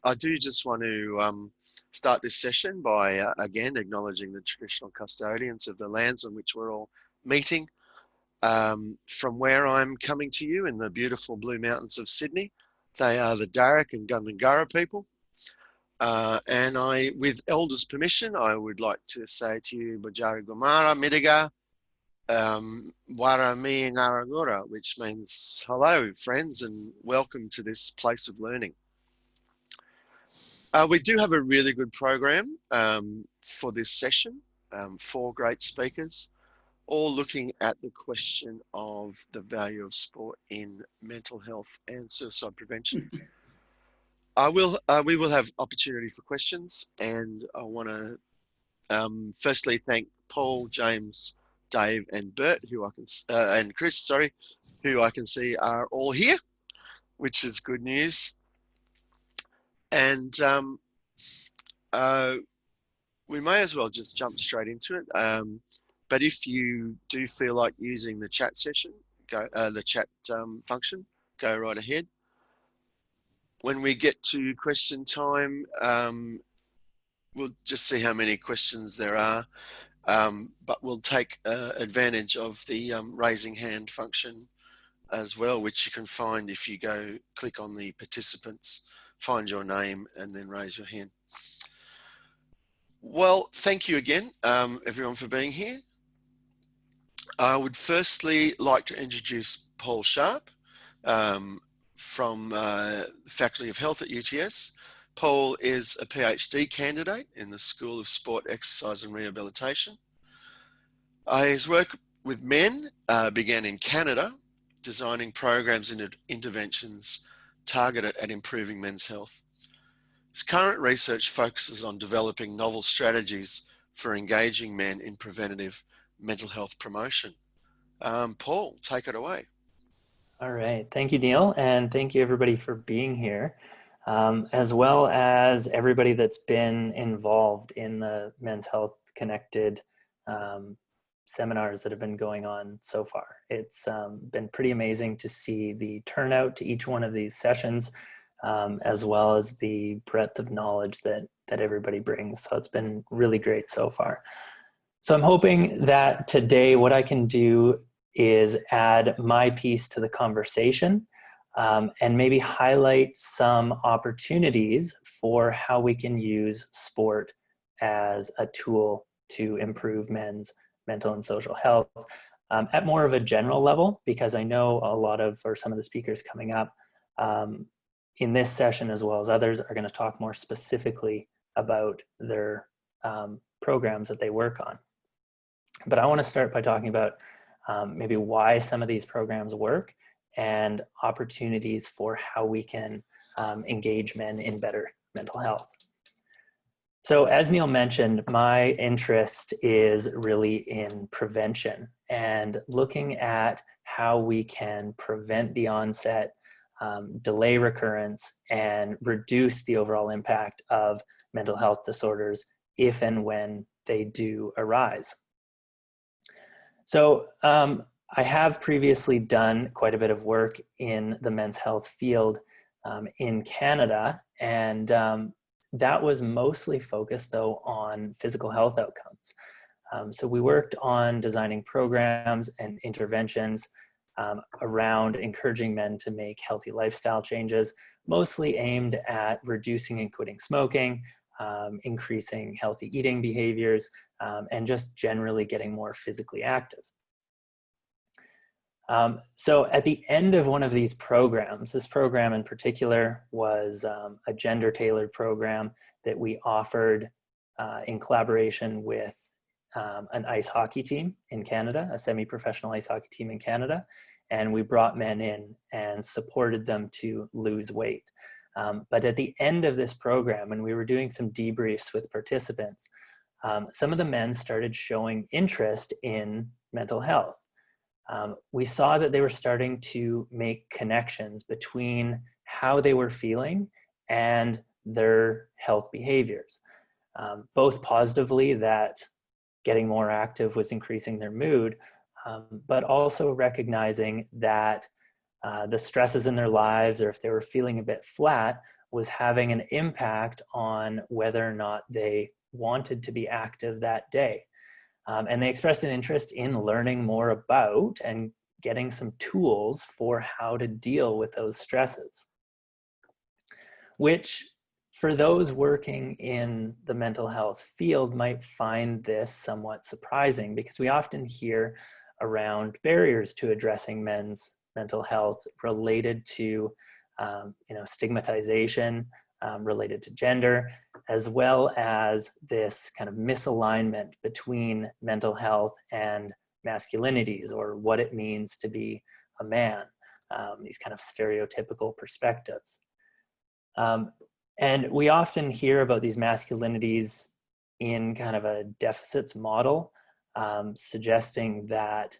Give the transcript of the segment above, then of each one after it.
I do just want to start this session by again acknowledging the traditional custodians of the lands on which we're all meeting. From where I'm coming to you in the beautiful Blue Mountains of Sydney, they are the Darug and Gundungurra people. And with elders' permission, I would like to say to you, Bajari Gumara Midiga, Wara Mi Ngaragura, which means hello, friends, and welcome to this place of learning. We do have a really good program for this session, 4 great speakers, all looking at the question of the value of sport in mental health and suicide prevention. We will have opportunity for questions, and I want to firstly thank Paul, James, Dave, and Burt, and Chris, who I can see are all here, which is good news. And we may as well just jump straight into it. But if you do feel like using the chat session, the chat function, go right ahead. When we get to question time, we'll just see how many questions there are. But we'll take advantage of the raising hand function as well, which you can find if you click on the participants, find your name, and then raise your hand. Well, thank you again, everyone, for being here. I would firstly like to introduce Paul Sharp from Faculty of Health at UTS. Paul is a PhD candidate in the School of Sport, Exercise and Rehabilitation. His work with men began in Canada, designing programs and interventions targeted at improving men's health. His current research focuses on developing novel strategies for engaging men in preventative mental health promotion. Paul, take it away. All right. Thank you, Neil. And thank you, everybody, for being here, as well as everybody that's been involved in the Men's Health Connected seminars that have been going on so far. It's been pretty amazing to see the turnout to each one of these sessions, as well as the breadth of knowledge that everybody brings. So it's been really great so far. So I'm hoping that today what I can do is add my piece to the conversation and maybe highlight some opportunities for how we can use sport as a tool to improve men's mental and social health at more of a general level, because I know some of the speakers coming up in this session, as well as others, are going to talk more specifically about their programs that they work on. But I want to start by talking about maybe why some of these programs work and opportunities for how we can engage men in better mental health. So as Neil mentioned, my interest is really in prevention and looking at how we can prevent the onset, delay recurrence, and reduce the overall impact of mental health disorders if and when they do arise. So I have previously done quite a bit of work in the men's health field in Canada, and that was mostly focused, though, on physical health outcomes. So we worked on designing programs and interventions around encouraging men to make healthy lifestyle changes, mostly aimed at reducing and quitting smoking, increasing healthy eating behaviors, and just generally getting more physically active. So at the end of one of these programs, this program in particular was a gender-tailored program that we offered in collaboration with an ice hockey team in Canada, a semi-professional ice hockey team in Canada, and we brought men in and supported them to lose weight. But at the end of this program, when we were doing some debriefs with participants, some of the men started showing interest in mental health. We saw that they were starting to make connections between how they were feeling and their health behaviors, both positively, that getting more active was increasing their mood, but also recognizing that the stresses in their lives, or if they were feeling a bit flat, was having an impact on whether or not they wanted to be active that day. And they expressed an interest in learning more about and getting some tools for how to deal with those stresses, which for those working in the mental health field might find this somewhat surprising, because we often hear around barriers to addressing men's mental health related to stigmatization, related to gender, as well as this kind of misalignment between mental health and masculinities, or what it means to be a man, these kind of stereotypical perspectives. And we often hear about these masculinities in kind of a deficits model, suggesting that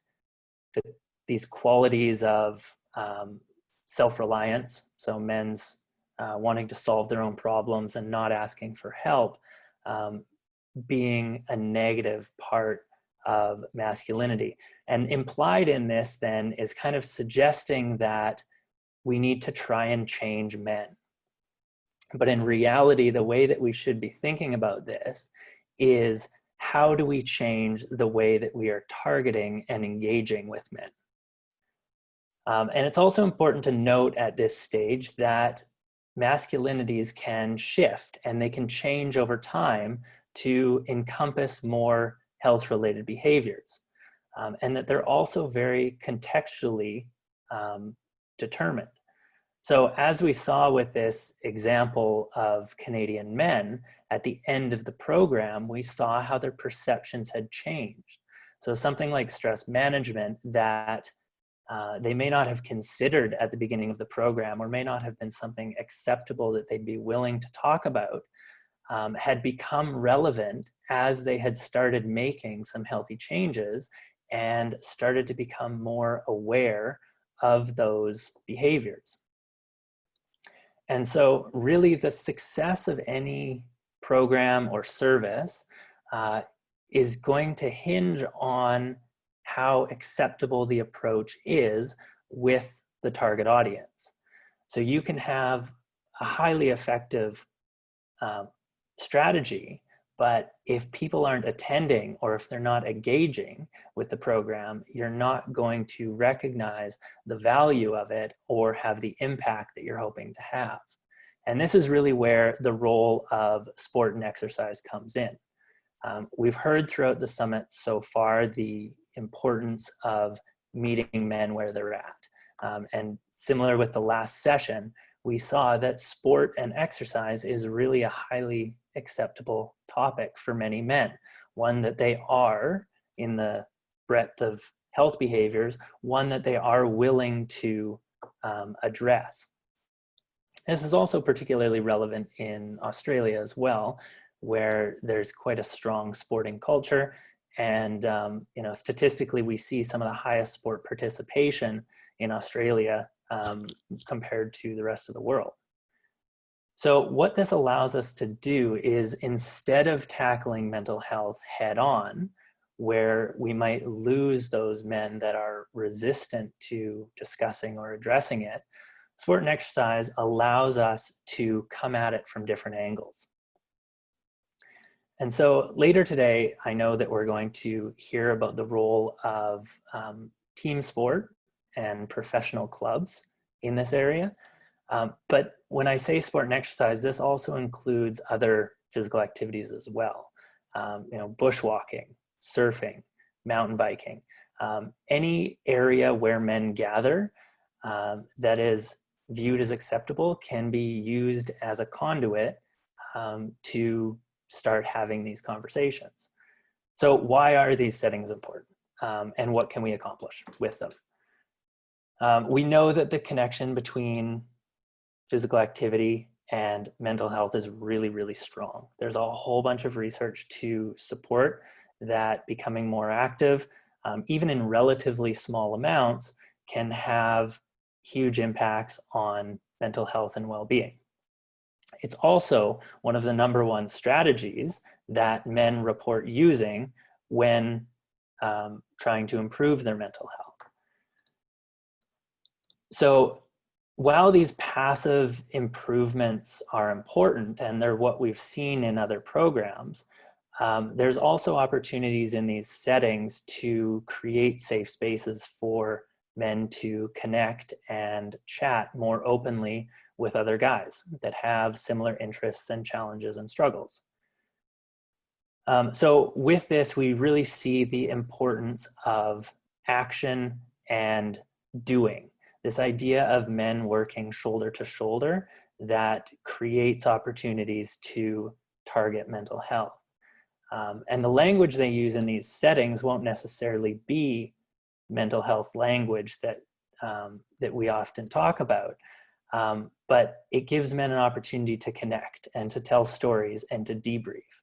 these qualities of self-reliance, so men's wanting to solve their own problems and not asking for help, being a negative part of masculinity. And implied in this then is kind of suggesting that we need to try and change men. But in reality, the way that we should be thinking about this is, how do we change the way that we are targeting and engaging with men? And it's also important to note at this stage that masculinities can shift and they can change over time to encompass more health-related behaviors, and that they're also very contextually determined. So as we saw with this example of Canadian men, at the end of the program, we saw how their perceptions had changed. So something like stress management that they may not have considered at the beginning of the program, or may not have been something acceptable that they'd be willing to talk about, had become relevant as they had started making some healthy changes and started to become more aware of those behaviors. And so really the success of any program or service is going to hinge on how acceptable the approach is with the target audience. So you can have a highly effective strategy, but if people aren't attending, or if they're not engaging with the program, you're not going to recognize the value of it or have the impact that you're hoping to have. And this is really where the role of sport and exercise comes in. We've heard throughout the summit so far the importance of meeting men where they're at. And similar with the last session, we saw that sport and exercise is really a highly acceptable topic for many men, one that they are, in the breadth of health behaviors, one that they are willing to address. This is also particularly relevant in Australia as well, where there's quite a strong sporting culture. And statistically, we see some of the highest sport participation in Australia compared to the rest of the world. So what this allows us to do is, instead of tackling mental health head on, where we might lose those men that are resistant to discussing or addressing it, sport and exercise allows us to come at it from different angles. And so later today, I know that we're going to hear about the role of team sport and professional clubs in this area. But when I say sport and exercise, this also includes other physical activities as well. Bushwalking, surfing, mountain biking, any area where men gather that is viewed as acceptable can be used as a conduit to start having these conversations. So why are these settings important? And what can we accomplish with them? We know that the connection between physical activity and mental health is really, really strong. There's a whole bunch of research to support that becoming more active, even in relatively small amounts, can have huge impacts on mental health and well-being. It's also one of the #1 strategies that men report using when trying to improve their mental health. So while these passive improvements are important and they're what we've seen in other programs, there's also opportunities in these settings to create safe spaces for men to connect and chat more openly with other guys that have similar interests and challenges and struggles. So with this, we really see the importance of action and doing. This idea of men working shoulder to shoulder that creates opportunities to target mental health. And the language they use in these settings won't necessarily be mental health language that, that we often talk about. But it gives men an opportunity to connect and to tell stories and to debrief.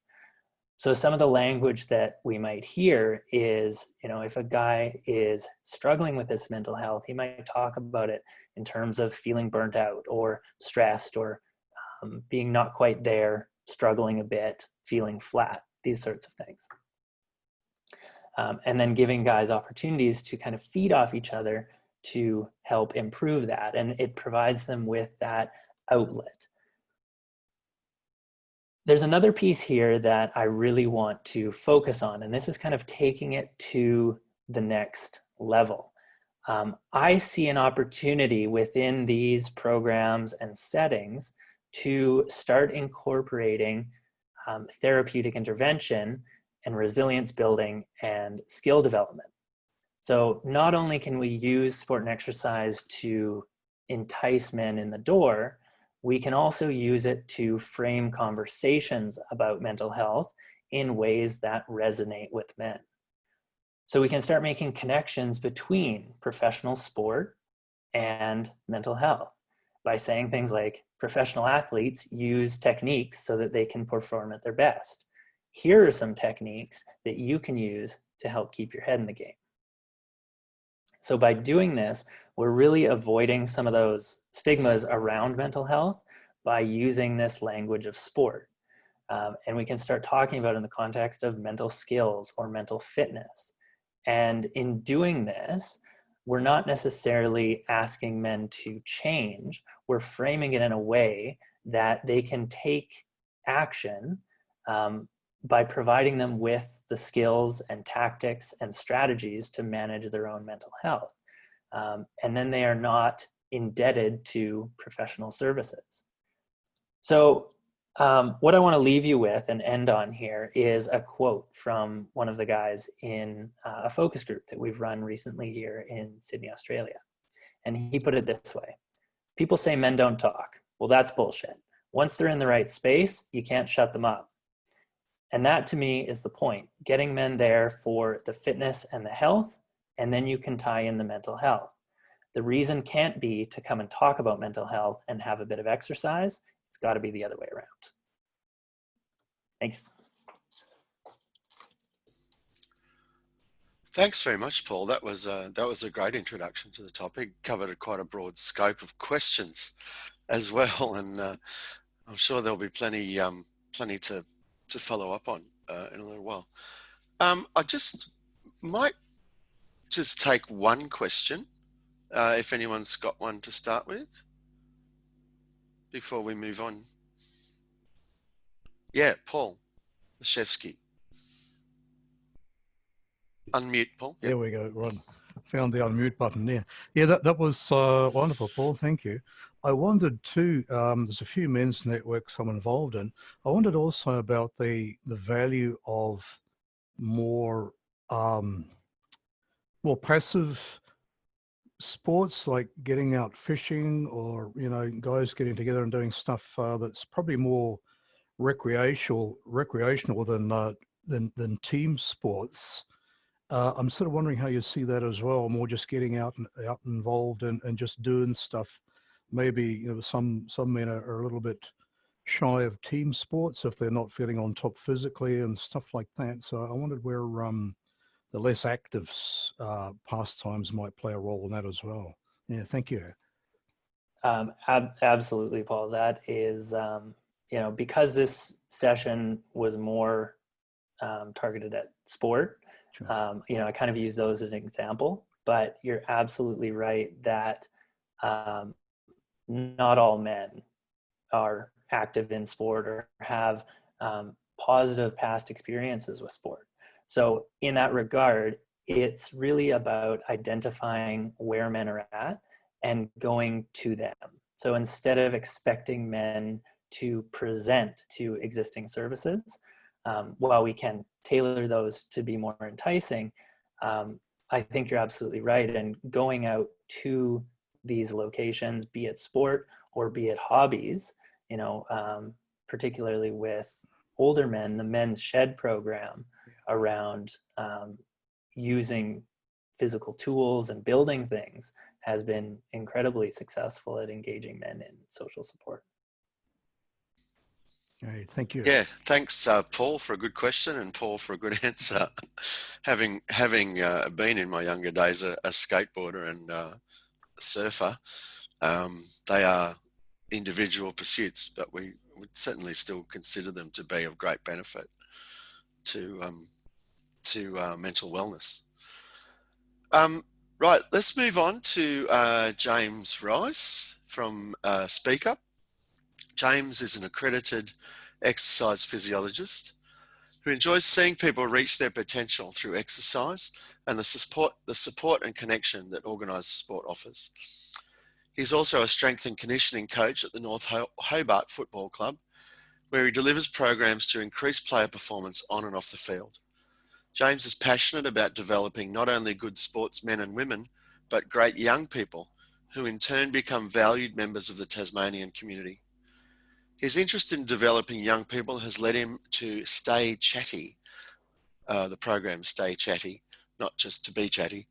So some of the language that we might hear is, you know, if a guy is struggling with his mental health, he might talk about it in terms of feeling burnt out or stressed or being not quite there, struggling a bit, feeling flat, these sorts of things. And then giving guys opportunities to kind of feed off each other to help improve that. And it provides them with that outlet. There's another piece here that I really want to focus on, and this is kind of taking it to the next level. I see an opportunity within these programs and settings to start incorporating therapeutic intervention and resilience building and skill development. So not only can we use sport and exercise to entice men in the door, we can also use it to frame conversations about mental health in ways that resonate with men. So we can start making connections between professional sport and mental health by saying things like, professional athletes use techniques so that they can perform at their best. Here are some techniques that you can use to help keep your head in the game. So by doing this, we're really avoiding some of those stigmas around mental health by using this language of sport. And we can start talking about it in the context of mental skills or mental fitness. And in doing this, we're not necessarily asking men to change. We're framing it in a way that they can take action by providing them with the skills and tactics and strategies to manage their own mental health. And then they are not indebted to professional services. So what I want to leave you with and end on here is a quote from one of the guys in a focus group that we've run recently here in Sydney, Australia. And he put it this way: people say men don't talk. Well, that's bullshit. Once they're in the right space, you can't shut them up. And that to me is the point, getting men there for the fitness and the health, and then you can tie in the mental health. The reason can't be to come and talk about mental health and have a bit of exercise. It's got to be the other way around. Thanks. Thanks very much, Paul. That was a great introduction to the topic. Covered quite a broad scope of questions as well, and I'm sure there'll be plenty to follow up on in a little while. I just might just take one question, if anyone's got one to start with, before we move on. Yeah, Paul Leszewski. Unmute, Paul. Yep. There we go. Right. Found the unmute button there. Yeah, that was wonderful, Paul. Thank you. I wondered too, there's a few men's networks I'm involved in. I wondered also about the value of more passive sports, like getting out fishing, or, you know, guys getting together and doing stuff that's probably more recreational than team sports. I'm sort of wondering how you see that as well, more just getting out and involved and just doing stuff. Maybe, you know, some men are a little bit shy of team sports if they're not feeling on top physically and stuff like that. So I wondered where the less active pastimes might play a role in that as well. Yeah, thank you. Absolutely, Paul. That is, you know, because this session was more targeted at sport, sure. You know, I kind of use those as an example, but you're absolutely right that not all men are active in sport or have positive past experiences with sport. So in that regard, it's really about identifying where men are at and going to them. So instead of expecting men to present to existing services, while we can tailor those to be more enticing, I think you're absolutely right. And going out to these locations, be it sport or be it hobbies, you know, particularly with older men, the men's shed program around using physical tools and building things has been incredibly successful at engaging men in social support. All right, thank you. Yeah, thanks, Paul, for a good question, and Paul for a good answer. Having been in my younger days a skateboarder and a surfer, they are individual pursuits, but we would certainly still consider them to be of great benefit to mental wellness. Right, let's move on to James Rice from Speak Up. James is an accredited exercise physiologist who enjoys seeing people reach their potential through exercise and the support and connection that organised sport offers. He's also a strength and conditioning coach at the North Hobart Football Club, where he delivers programs to increase player performance on and off the field. James is passionate about developing not only good sportsmen and women, but great young people who in turn become valued members of the Tasmanian community. His interest in developing young people has led him to Stay Chatty, the program Stay Chatty, not just to be chatty.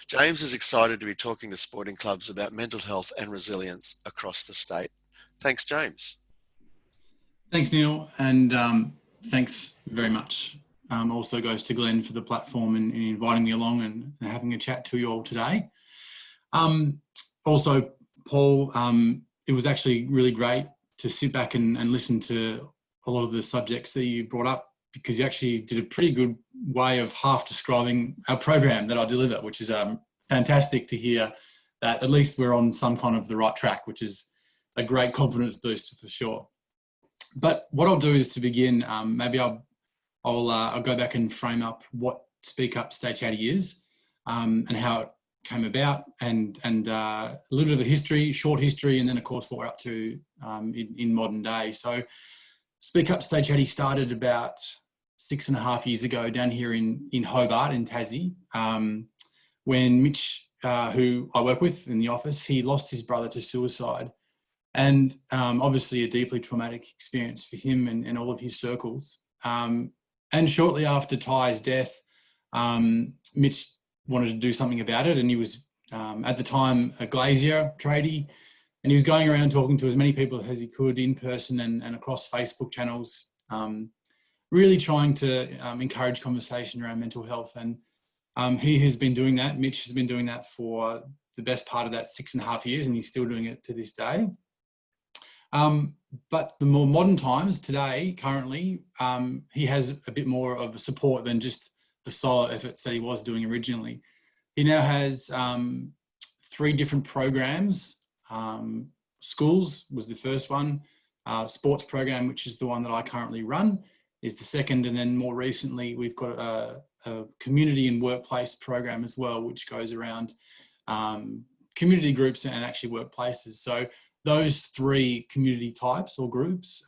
James is excited to be talking to sporting clubs about mental health and resilience across the state. Thanks, James. Thanks, Neil, and thanks very much. Also goes to Glenn for the platform and inviting me along and having a chat to you all today. Also, Paul, it was actually really great to sit back and listen to a lot of the subjects that you brought up, because you actually did a pretty good way of half describing our program that I deliver, which is fantastic to hear that at least we're on some kind of the right track, which is a great confidence booster for sure. But what I'll do is, to begin, maybe I'll go back and frame up what Speak Up, Stay Chatty is, and how it came about, and a little bit of a history, short history, and then of course what we're up to in modern day. So Speak Up, Stay Chatty started about 6.5 years ago down here in Hobart, in Tassie, when Mitch, who I work with in the office, he lost his brother to suicide. And obviously a deeply traumatic experience for him and all of his circles. And shortly after Ty's death, Mitch wanted to do something about it, and he was at the time a glazier tradie, and he was going around talking to as many people as he could in person and across Facebook channels, really trying to encourage conversation around mental health. And he has been doing that. Mitch has been doing that for the best part of that 6.5 years, and he's still doing it to this day. But the more modern times today, currently, he has a bit more of a support than just the solo efforts that he was doing originally. He now has 3 different programs. Schools was the first one. Sports program, which is the one that I currently run, is the second. And then more recently, we've got a community and workplace program as well, which goes around community groups and actually workplaces. So those 3 community types or groups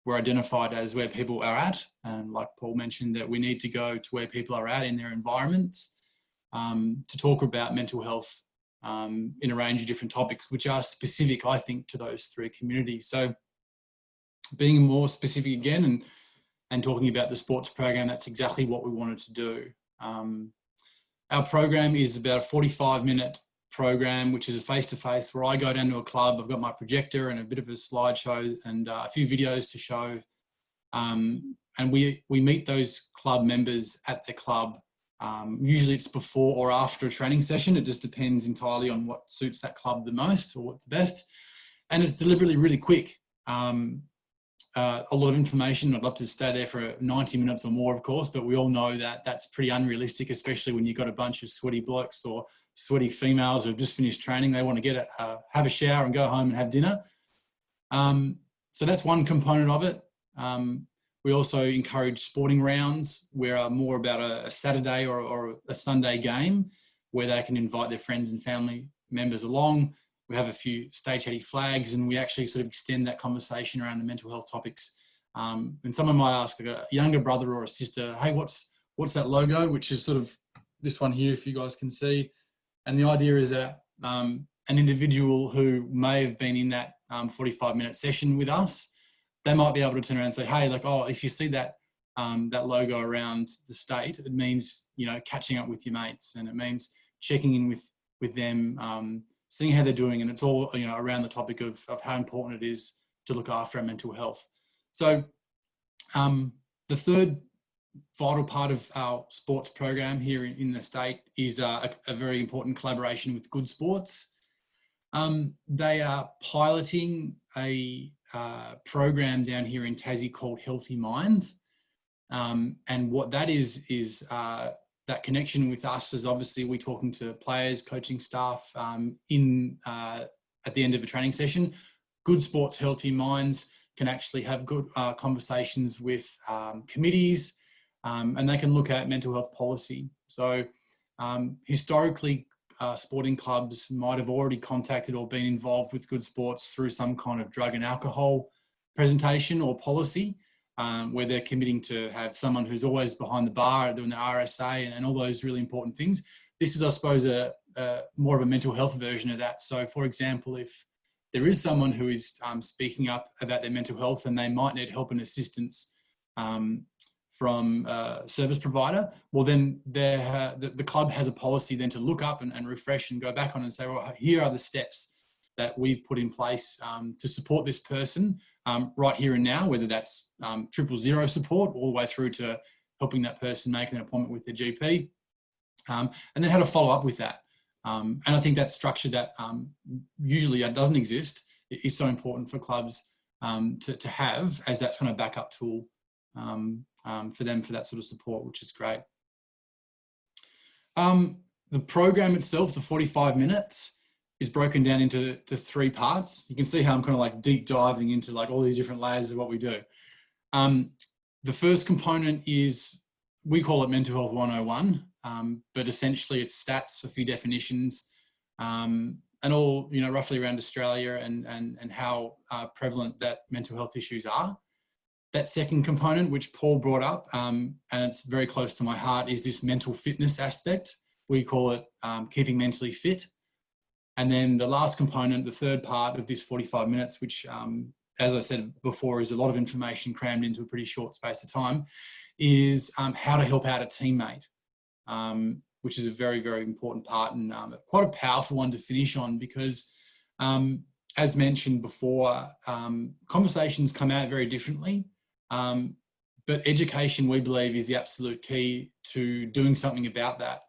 were identified as where people are at. And like Paul mentioned, that we need to go to where people are at in their environments to talk about mental health in a range of different topics, which are specific, I think, to those 3 communities. So being more specific again and talking about the sports program, that's exactly what we wanted to do. Our program is about a 45-minute program, which is a face-to-face, where I go down to a club. I've got my projector and a bit of a slideshow and a few videos to show. And we meet those club members at the club. Usually it's before or after a training session. It just depends entirely on what suits that club the most or what's the best. And it's deliberately really quick. A lot of information. I'd love to stay there for 90 minutes or more, of course, but we all know that that's pretty unrealistic, especially when you've got a bunch of sweaty blokes or sweaty females who have just finished training. They want to get have a shower and go home and have dinner. So that's one component of it. We also encourage sporting rounds, where are more about a Saturday or a Sunday game, where they can invite their friends and family members along. We have a few Stay Chatty flags, and we actually sort of extend that conversation around the mental health topics. And someone might ask a younger brother or a sister, hey, what's that logo? Which is sort of this one here, if you guys can see. And the idea is that an individual who may have been in that 45-minute session with us, they might be able to turn around and say, hey, like, oh, if you see that logo around the state, it means, you know, catching up with your mates, and it means checking in with them, seeing how they're doing. And it's all, you know, around the topic of how important it is to look after our mental health. So the third vital part of our sports program here in the state is a very important collaboration with Good Sports. They are piloting a program down here in Tassie called Healthy Minds. And what that is that connection with us is obviously we talking to players, coaching staff at the end of a training session. Good Sports Healthy Minds can actually have good conversations with committees, and they can look at mental health policy. So historically, sporting clubs might have already contacted or been involved with Good Sports through some kind of drug and alcohol presentation or policy, where they're committing to have someone who's always behind the bar doing the RSA and all those really important things. This is, I suppose, more of a mental health version of that. So, for example, if there is someone who is speaking up about their mental health and they might need help and assistance from a service provider, well, then the club has a policy then to look up and refresh and go back on and say, well, here are the steps that we've put in place to support this person right here and now, whether that's 000 support all the way through to helping that person make an appointment with their GP, and then how to follow up with that. And I think that structure that usually doesn't exist is so important for clubs to have as that kind of backup tool for them for that sort of support, which is great. The program itself, the 45 minutes, is broken down into three parts. You can see how I'm kind of like deep diving into like all these different layers of what we do. The first component is, we call it Mental Health 101, but essentially it's stats, a few definitions, and all, you know, roughly around Australia and how prevalent that mental health issues are. That second component, which Paul brought up, and it's very close to my heart, is this mental fitness aspect. We call it keeping mentally fit. And then the last component, the third part of this 45 minutes, which, as I said before, is a lot of information crammed into a pretty short space of time, is how to help out a teammate, which is a very, very important part and quite a powerful one to finish on because, as mentioned before, conversations come out very differently. But education, we believe, is the absolute key to doing something about that.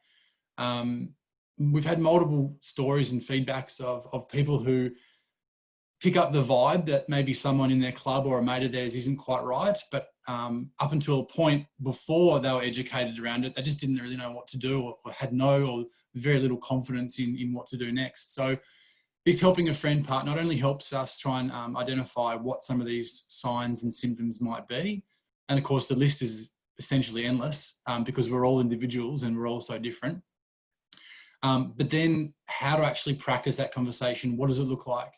We've had multiple stories and feedbacks of people who pick up the vibe that maybe someone in their club or a mate of theirs isn't quite right, but up until a point before they were educated around it, they just didn't really know what to do or had no or very little confidence in what to do next. So this helping a friend part not only helps us try and identify what some of these signs and symptoms might be, and of course the list is essentially endless because we're all individuals and we're all so different, but then how to actually practice that conversation. What does it look like?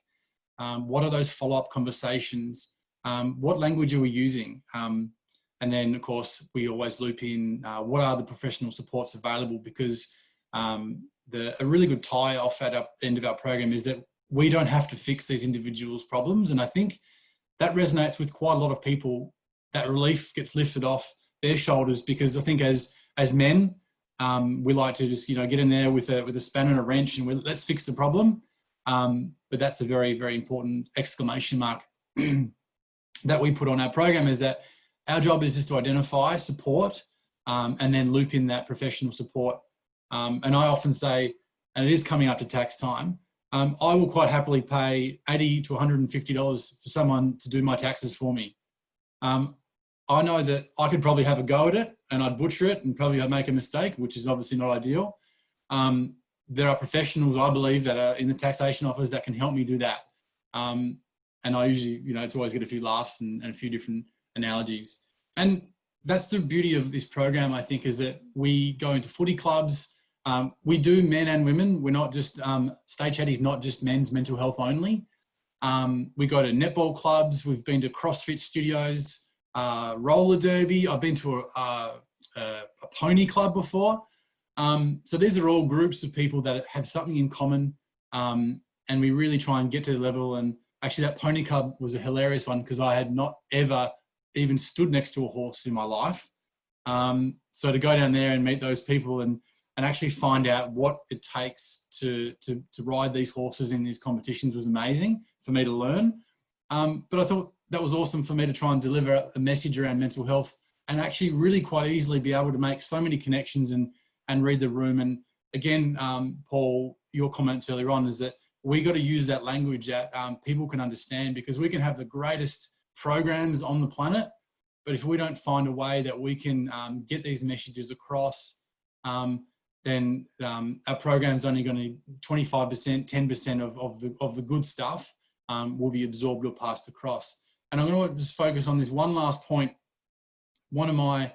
What are those follow-up conversations? What language are we using? And then, of course, we always loop in what are the professional supports available, because a really good tie-off at the end of our program is that we don't have to fix these individuals' problems. And I think that resonates with quite a lot of people. That relief gets lifted off their shoulders, because I think as men, we like to just, get in there with a spanner and a wrench and let's fix the problem. But that's a very, very important exclamation mark that we put on our program, is that our job is just to identify support and then loop in that professional support. And I often say, and it is coming up to tax time, I will quite happily pay $80 to $150 for someone to do my taxes for me. I know that I could probably have a go at it and I'd butcher it and probably I'd make a mistake, which is obviously not ideal. there are professionals, I believe, that are in the taxation office that can help me do that. And I usually, it's always get a few laughs and a few different analogies. And that's the beauty of this program, I think, is that we go into footy clubs. We do men and women. We're not just, Stay Chatty is not just men's mental health only. We go to netball clubs. We've been to CrossFit studios, roller derby. I've been to a pony club before. So these are all groups of people that have something in common. And we really try and get to the level. And actually that pony club was a hilarious one because I had not ever even stood next to a horse in my life. So to go down there and meet those people and actually find out what it takes to ride these horses in these competitions was amazing for me to learn. But I thought that was awesome for me to try and deliver a message around mental health and actually really quite easily be able to make so many connections and read the room. And again, Paul, your comments earlier on is that we got to use that language that people can understand, because we can have the greatest programs on the planet, but if we don't find a way that we can get these messages across, then our program's only going to 25%, 10% of the good stuff will be absorbed or passed across. And I'm going to just focus on this one last point. One of my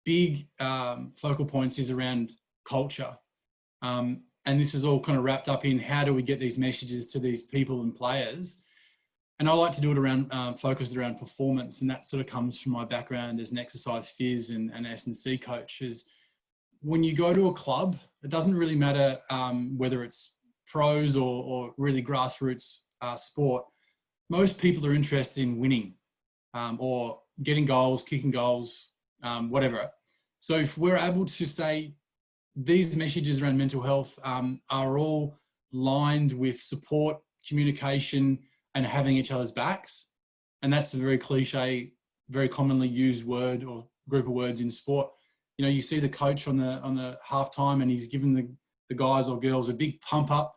big focal points is around culture. And this is all kind of wrapped up in how do we get these messages to these people and players. And I like to do it around, focused around performance. And that sort of comes from my background as an exercise phys and S&C coach. Is when you go to a club, it doesn't really matter whether it's pros or really grassroots sport. Most people are interested in winning or getting goals, kicking goals, whatever. So if we're able to say these messages around mental health are all lined with support, communication, and having each other's backs. And that's a very cliche, very commonly used word or group of words in sport. You see the coach on the halftime and he's giving the guys or girls a big pump up,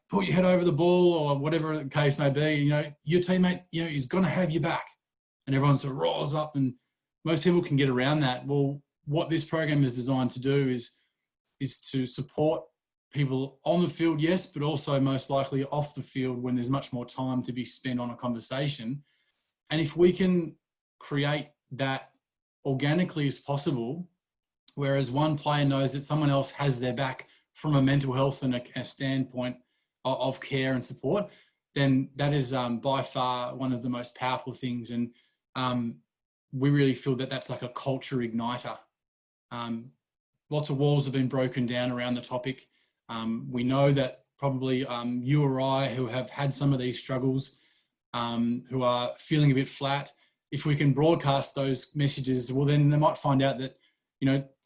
put your head over the ball or whatever the case may be. Your teammate, is going to have your back, and everyone sort of rolls up, and most people can get around that. Well, what this program is designed to do is to support people on the field, yes, but also most likely off the field when there's much more time to be spent on a conversation. And if we can create that organically as possible, whereas one player knows that someone else has their back from a mental health and a standpoint of care and support, then that is by far one of the most powerful things. And we really feel that that's like a culture igniter. Lots of walls have been broken down around the topic. We know that probably you or I, who have had some of these struggles, who are feeling a bit flat, if we can broadcast those messages, well, then they might find out that,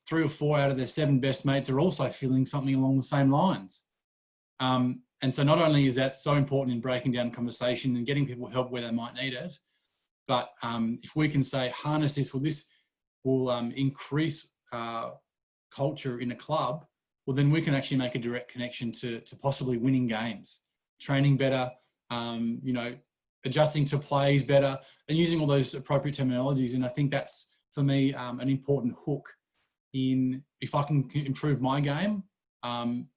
3 or 4 out of their 7 best mates are also feeling something along the same lines. And so not only is that so important in breaking down conversation and getting people help where they might need it, but if we can say, harness this, well, this will increase culture in a club, well, then we can actually make a direct connection to possibly winning games, training better, adjusting to plays better, and using all those appropriate terminologies. And I think that's, for me, an important hook in, if I can improve my game on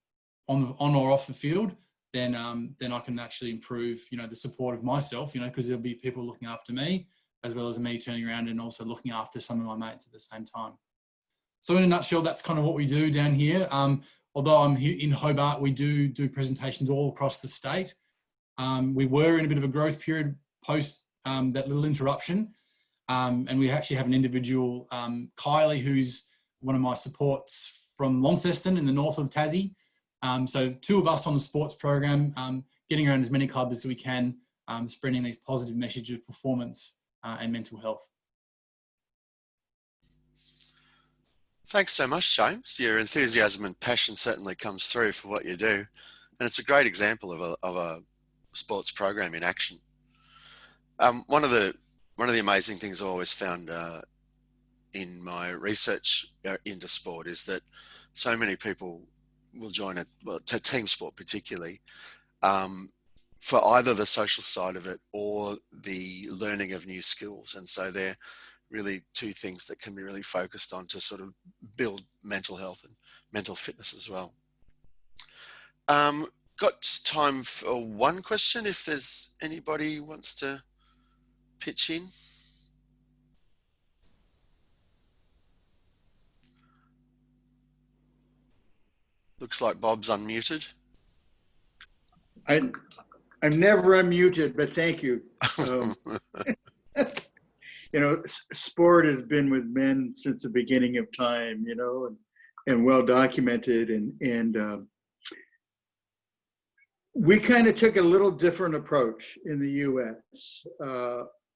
or off the field, then I can actually improve, the support of myself, because there'll be people looking after me, as well as me turning around and also looking after some of my mates at the same time. So in a nutshell, that's kind of what we do down here. Although I'm here in Hobart, we do presentations all across the state. We were in a bit of a growth period post that little interruption. And we actually have an individual, Kylie, who's one of my supports from Launceston in the north of Tassie. So 2 of us on the sports program, getting around as many clubs as we can, spreading these positive messages of performance and mental health. Thanks so much, James. Your enthusiasm and passion certainly comes through for what you do. And it's a great example of a sports program in action. One of the amazing things I always found in my research into sport is that so many people will join to team sport particularly, for either the social side of it or the learning of new skills. And so they're really 2 things that can be really focused on to sort of build mental health and mental fitness as well. Got time for one question if there's anybody who wants to pitch in. Looks like Bob's unmuted. I'm never unmuted, but thank you. You know, sport has been with men since the beginning of time, you know, and well documented. And we kind of took a little different approach in the U.S.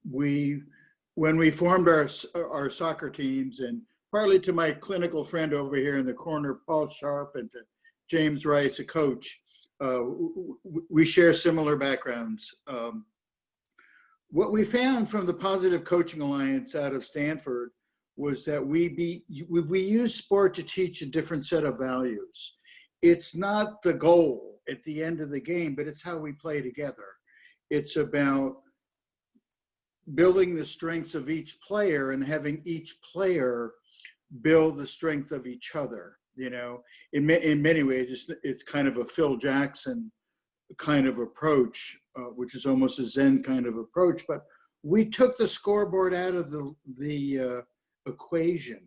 When we formed our soccer teams, and partly to my clinical friend over here in the corner, Paul Sharp, and to James Rice, a coach, we share similar backgrounds. What we found from the Positive Coaching Alliance out of Stanford was that we use sport to teach a different set of values. It's not the goal at the end of the game, but it's how we play together. It's about building the strengths of each player and having each player build the strength of each other. You know, in many ways, it's kind of a Phil Jackson kind of approach, which is almost a Zen kind of approach. But we took the scoreboard out of the equation,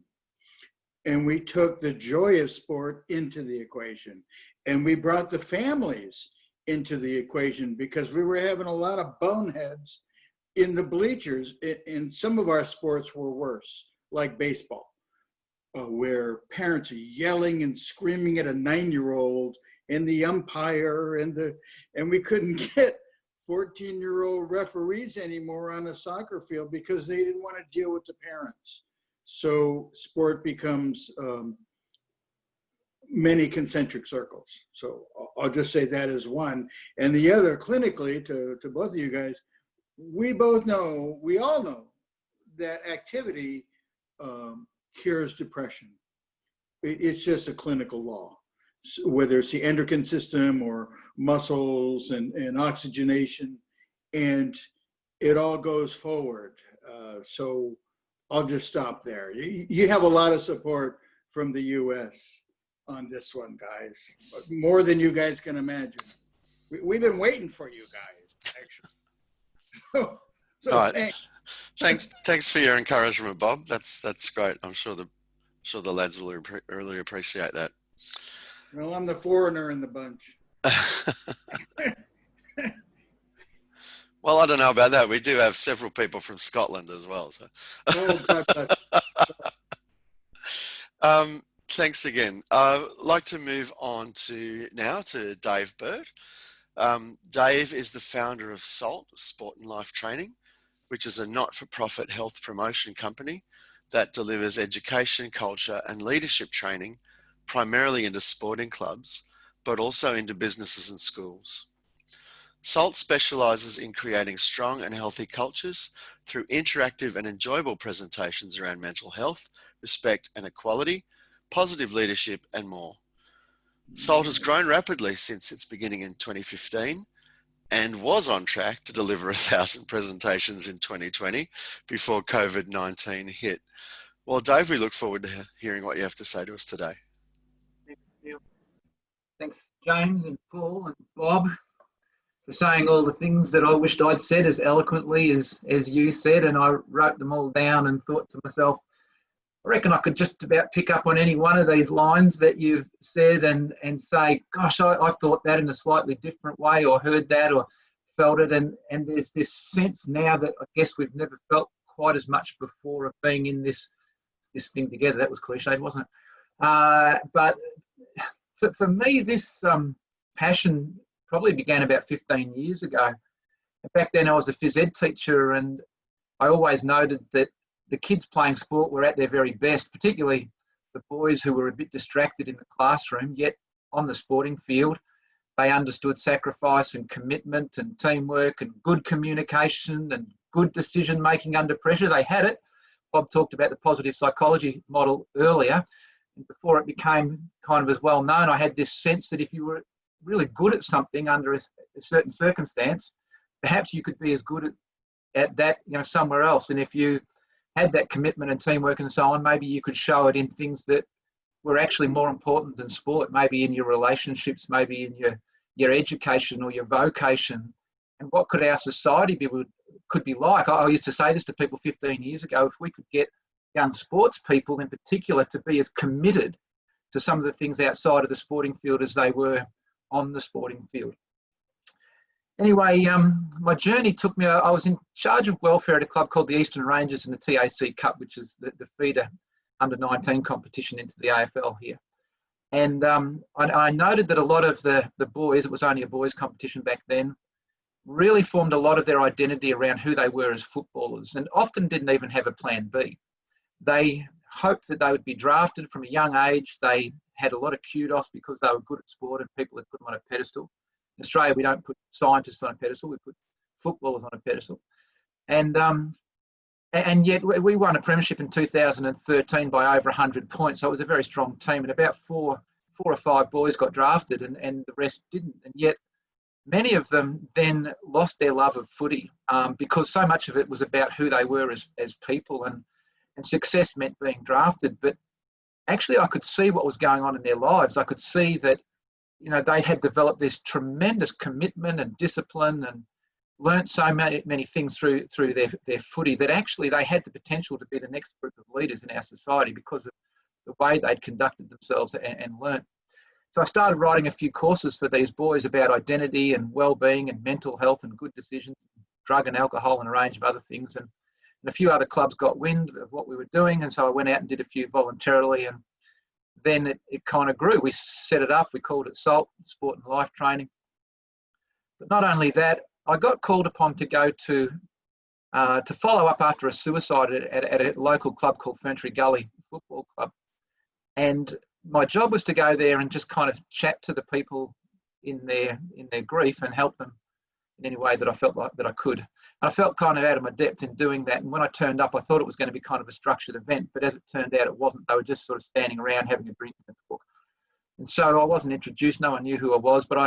and we took the joy of sport into the equation, and we brought the families into the equation, because we were having a lot of boneheads in the bleachers. In some of our sports were worse, like baseball, where parents are yelling and screaming at a 9-year-old and the umpire, and we couldn't get 14-year-old referees anymore on a soccer field because they didn't want to deal with the parents. So sport becomes many concentric circles. So I'll just say that is one. And the other, clinically, to both of you guys, we all know that activity cures depression. It's just a clinical law. Whether it's the endocrine system or muscles and oxygenation, and it all goes forward. So I'll just stop there. You have a lot of support from the U.S. on this one, guys, more than you guys can imagine. We've been waiting for you guys, actually. So all right. Thanks for your encouragement, Bob. That's great. I'm sure the lads will really appreciate that. Well, I'm the foreigner in the bunch. Well, I don't know about that. We do have several people from Scotland as well. So. Oh, God bless. Thanks again. I'd like to move on now to Dave Burt. Dave is the founder of SALT, Sport and Life Training, which is a not-for-profit health promotion company that delivers education, culture, and leadership training primarily into sporting clubs, but also into businesses and schools. SALT specialises in creating strong and healthy cultures through interactive and enjoyable presentations around mental health, respect and equality, positive leadership, and more. SALT has grown rapidly since its beginning in 2015 and was on track to deliver 1,000 presentations in 2020 before COVID-19 hit. Well, Dave, we look forward to hearing what you have to say to us today. Thanks, Neil. Thanks, James and Paul and Bob, for saying all the things that I wished I'd said as eloquently as you said, and I wrote them all down and thought to myself, I reckon I could just about pick up on any one of these lines that you've said and say, gosh, I thought that in a slightly different way, or heard that, or felt it, and there's this sense now that I guess we've never felt quite as much before of being in this thing together. That was cliched, wasn't it? But for me, this passion probably began about 15 years ago. Back then I was a phys ed teacher, and I always noted that the kids playing sport were at their very best, particularly the boys who were a bit distracted in the classroom, yet on the sporting field, they understood sacrifice and commitment and teamwork and good communication and good decision making under pressure. They had it. Bob talked about the positive psychology model earlier. And before it became kind of as well known, I had this sense that if you were really good at something under a certain circumstance, perhaps you could be as good at that, somewhere else. And if you had that commitment and teamwork and so on, maybe you could show it in things that were actually more important than sport, maybe in your relationships, maybe in your education or your vocation, and what could our society could be like. I used to say this to people 15 years ago, if we could get young sports people in particular to be as committed to some of the things outside of the sporting field as they were on the sporting field. Anyway, my journey took me, I was in charge of welfare at a club called the Eastern Rangers in the TAC Cup, which is the feeder under-19 competition into the AFL here. And I noted that a lot of the boys, it was only a boys competition back then, really formed a lot of their identity around who they were as footballers, and often didn't even have a plan B. They hoped that they would be drafted from a young age. They had a lot of kudos because they were good at sport and people had put them on a pedestal. In Australia, we don't put scientists on a pedestal, we put footballers on a pedestal. And yet we won a premiership in 2013 by over 100 points. So it was a very strong team, and about four or five boys got drafted and the rest didn't. And yet many of them then lost their love of footy because so much of it was about who they were as people, and success meant being drafted. But actually I could see what was going on in their lives. I could see that, you know, they had developed this tremendous commitment and discipline and learnt so many things through their footy, that actually they had the potential to be the next group of leaders in our society because of the way they'd conducted themselves and learnt. So I started writing a few courses for these boys about identity and well-being and mental health and good decisions, drug and alcohol and a range of other things. And a few other clubs got wind of what we were doing, and so I went out and did a few voluntarily, and then it kind of grew. We set it up, we called it SALT, Sport and Life Training. But not only that, I got called upon to go to follow up after a suicide at a local club called Ferntree Gully Football Club. And my job was to go there and just kind of chat to the people in their grief and help them in any way that I felt like that I could. And I felt kind of out of my depth in doing that. And when I turned up, I thought it was going to be kind of a structured event, but as it turned out, it wasn't. They were just sort of standing around having a drink and talk. And so I wasn't introduced. No one knew who I was, but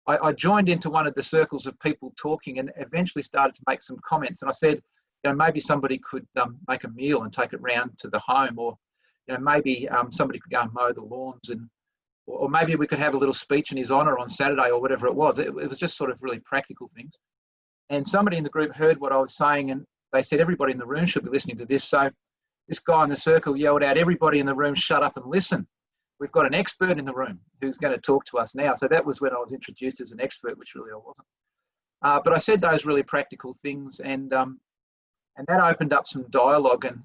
I joined into one of the circles of people talking and eventually started to make some comments. And I said, you know, maybe somebody could make a meal and take it round to the home, or, you know, maybe somebody could go and mow the lawns, and or maybe we could have a little speech in his honour on Saturday or whatever it was. It was just sort of really practical things. And somebody in the group heard what I was saying, and they said everybody in the room should be listening to this. So this guy in the circle yelled out, everybody in the room shut up and listen. We've got an expert in the room who's going to talk to us now. So that was when I was introduced as an expert, which really I wasn't. But I said those really practical things, and that opened up some dialogue. And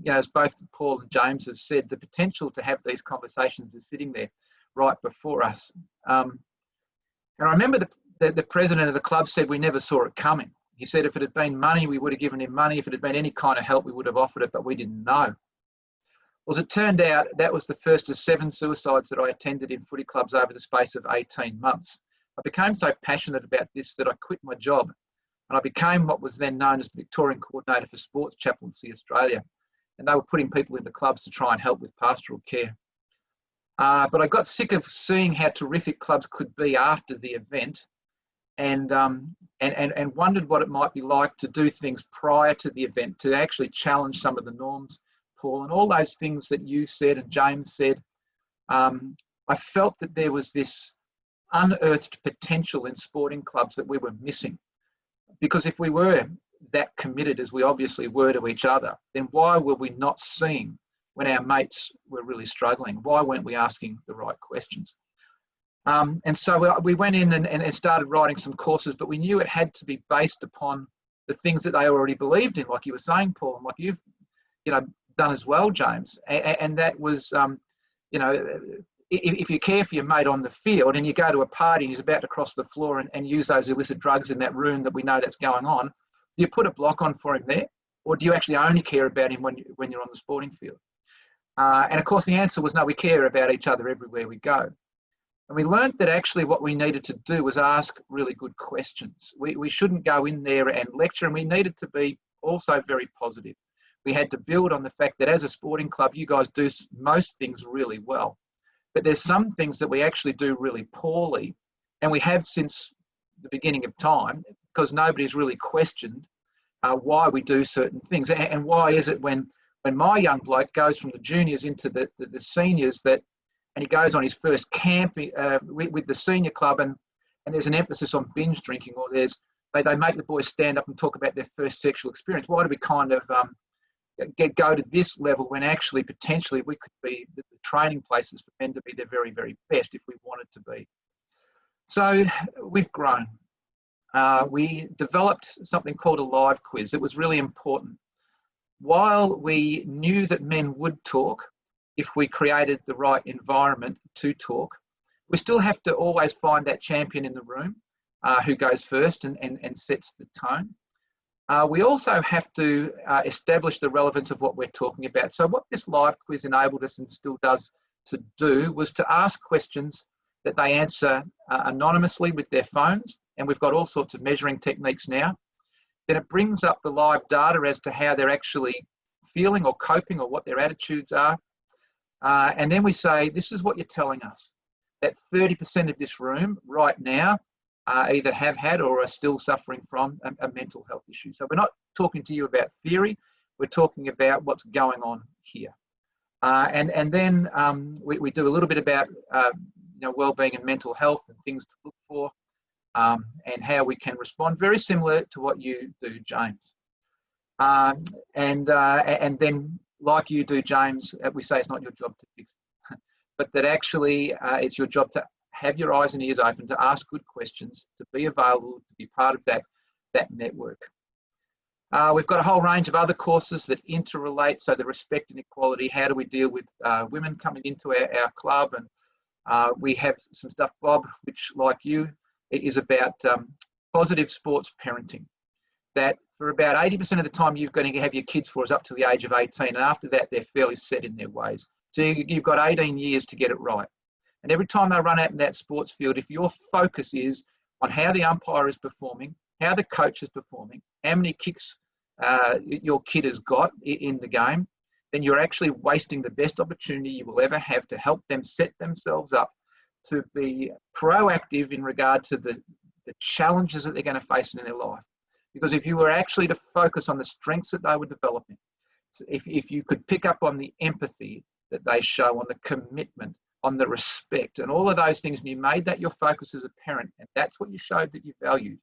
you know, as both Paul and James have said, the potential to have these conversations is sitting there right before us. And I remember the president of the club said we never saw it coming. He said if it had been money, we would have given him money. If it had been any kind of help, we would have offered it, but we didn't know. Well, as it turned out, that was the first of 7 suicides that I attended in footy clubs over the space of 18 months. I became so passionate about this that I quit my job, and I became what was then known as the Victorian Coordinator for Sports Chaplaincy Australia. And they were putting people into clubs to try and help with pastoral care. But I got sick of seeing how terrific clubs could be after the event, and wondered what it might be like to do things prior to the event, to actually challenge some of the norms, Paul, and all those things that you said and James said. I felt that there was this unearthed potential in sporting clubs that we were missing. Because if we were that committed as we obviously were to each other, then why were we not seeing when our mates were really struggling? Why weren't we asking the right questions? And so we went in and started writing some courses, but we knew it had to be based upon the things that they already believed in, like you were saying, Paul, and like you've, you know, done as well, James. And that was, you know, if you care for your mate on the field and you go to a party and he's about to cross the floor and use those illicit drugs in that room that we know that's going on, do you put a block on for him there? Or do you actually only care about him when you're on the sporting field? And of course the answer was no, we care about each other everywhere we go. And we learned that actually what we needed to do was ask really good questions. We shouldn't go in there and lecture, and we needed to be also very positive. We had to build on the fact that as a sporting club, you guys do most things really well. But there's some things that we actually do really poorly, and we have since the beginning of time, because nobody's really questioned why we do certain things. And why is it when when my young bloke goes from the juniors into the seniors, and he goes on his first camp with the senior club, and there's an emphasis on binge drinking, or they make the boys stand up and talk about their first sexual experience. Why do we kind of go to this level when actually potentially we could be the training places for men to be their very, very best if we wanted to be? So we've grown. We developed something called a live quiz. It was really important. While we knew that men would talk if we created the right environment to talk, we still have to always find that champion in the room who goes first and sets the tone. We also have to establish the relevance of what we're talking about. So what this live quiz enabled us and still does to do was to ask questions that they answer anonymously with their phones. And we've got all sorts of measuring techniques now. Then it brings up the live data as to how they're actually feeling or coping or what their attitudes are. And then we say, this is what you're telling us, that 30% of this room right now either have had or are still suffering from a mental health issue. So we're not talking to you about theory, we're talking about what's going on here. And then we do a little bit about well-being and mental health and things to look for, and how we can respond, very similar to what you do, James. And then, like you do, James, we say it's not your job to fix it, but that actually it's your job to have your eyes and ears open, to ask good questions, to be available, to be part of that network. We've got a whole range of other courses that interrelate, so the respect and equality, how do we deal with women coming into our club, and we have some stuff, Bob, which, like you, it is about positive sports parenting. That for about 80% of the time you're going to have your kids for is up to the age of 18, and after that they're fairly set in their ways. So you've got 18 years to get it right. And every time they run out in that sports field, if your focus is on how the umpire is performing, how the coach is performing, how many kicks your kid has got in the game, then you're actually wasting the best opportunity you will ever have to help them set themselves up to be proactive in regard to the challenges that they're going to face in their life. Because if you were actually to focus on the strengths that they were developing, so if you could pick up on the empathy that they show, on the commitment, on the respect, and all of those things, and you made that your focus as a parent, and that's what you showed that you valued,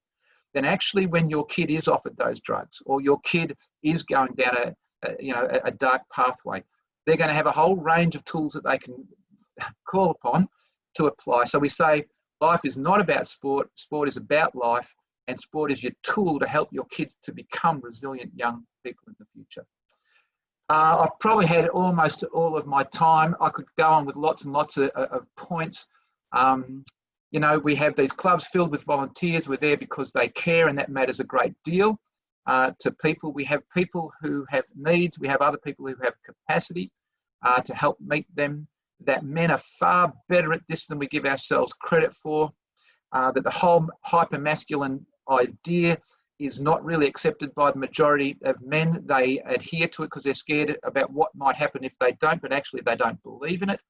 then actually when your kid is offered those drugs, or your kid is going down a dark pathway, they're going to have a whole range of tools that they can call upon to apply. So we say life is not about sport, sport is about life, and sport is your tool to help your kids to become resilient young people in the future. I've probably had almost all of my time. I could go on with lots and lots of points. We have these clubs filled with volunteers. We're there because they care, and that matters a great deal to people. We have people who have needs. We have other people who have capacity to help meet them. That men are far better at this than we give ourselves credit for. That the whole hyper-masculine idea is not really accepted by the majority of men. They adhere to it because they're scared about what might happen if they don't, but actually they don't believe in it.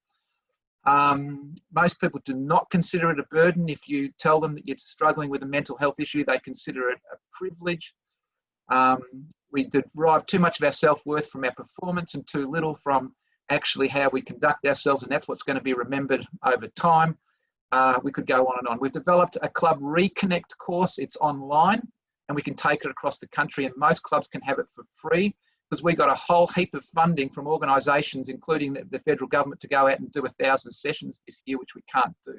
Most people do not consider it a burden. If you tell them that you're struggling with a mental health issue, they consider it a privilege. We derive too much of our self-worth from our performance and too little from actually how we conduct ourselves, and that's what's going to be remembered over time. We could go on and on. We've developed a club reconnect course. It's online, and we can take it across the country, and most clubs can have it for free because we got a whole heap of funding from organisations, including the federal government, to go out and do 1,000 sessions this year, which we can't do.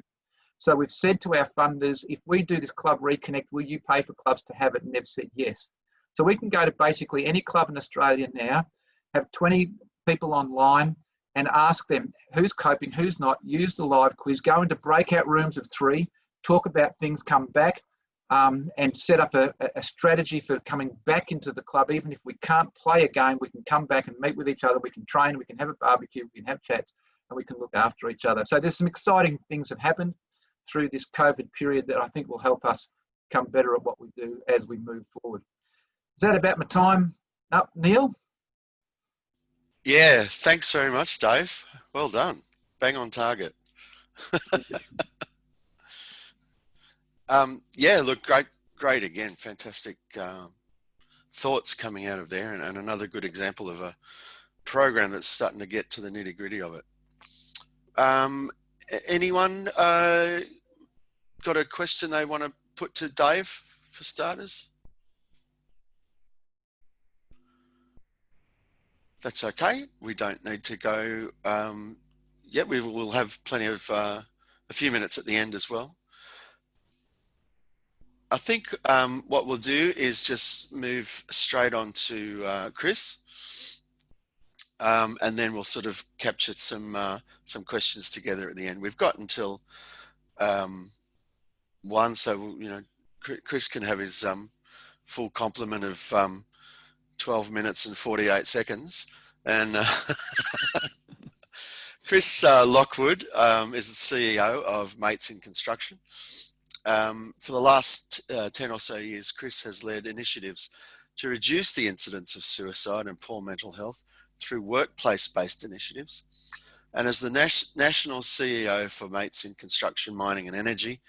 So we've said to our funders, if we do this club reconnect, will you pay for clubs to have it? And they've said yes. So we can go to basically any club in Australia now, have 20 people online, and ask them who's coping, who's not, use the live quiz, go into breakout rooms of 3, talk about things, come back, and set up a strategy for coming back into the club. Even if we can't play a game, we can come back and meet with each other, we can train, we can have a barbecue, we can have chats, and we can look after each other. So there's some exciting things that have happened through this COVID period that I think will help us become better at what we do as we move forward. Is that about my time up, Neil? Yeah, thanks very much, Dave. Well done. Bang on target. Yeah, look, great again. Fantastic thoughts coming out of there, and another good example of a program that's starting to get to the nitty gritty of it. Anyone got a question they want to put to Dave for starters? That's okay. We don't need to go yet. We will have plenty of a few minutes at the end as well. I think what we'll do is just move straight on to Chris, and then we'll sort of capture some questions together at the end. We've got until 1, so you know Chris can have his full complement of 12 minutes and 48 seconds. And Chris Lockwood is the CEO of Mates in Construction. For the last 10 or so years, Chris has led initiatives to reduce the incidence of suicide and poor mental health through workplace-based initiatives. And as the national CEO for Mates in Construction, Mining and Energy,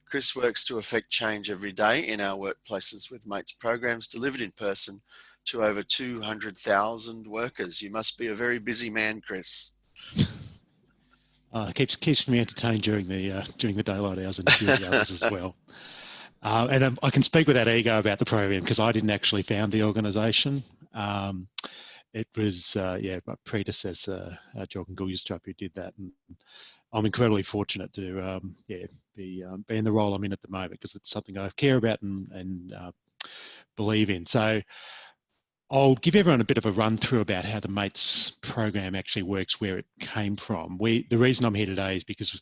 Chris works to affect change every day in our workplaces with Mates programs delivered in person to over 200,000 workers. You must be a very busy man, Chris. Keeps me entertained during the daylight hours and a few of the others as well. And I can speak without ego about the program because I didn't actually found the organisation. It was my predecessor, Jorgen Guljestrup, who did that, and I'm incredibly fortunate to be in the role I'm in at the moment because it's something I care about and believe in. So I'll give everyone a bit of a run through about how the Mates program actually works, where it came from. The reason I'm here today is because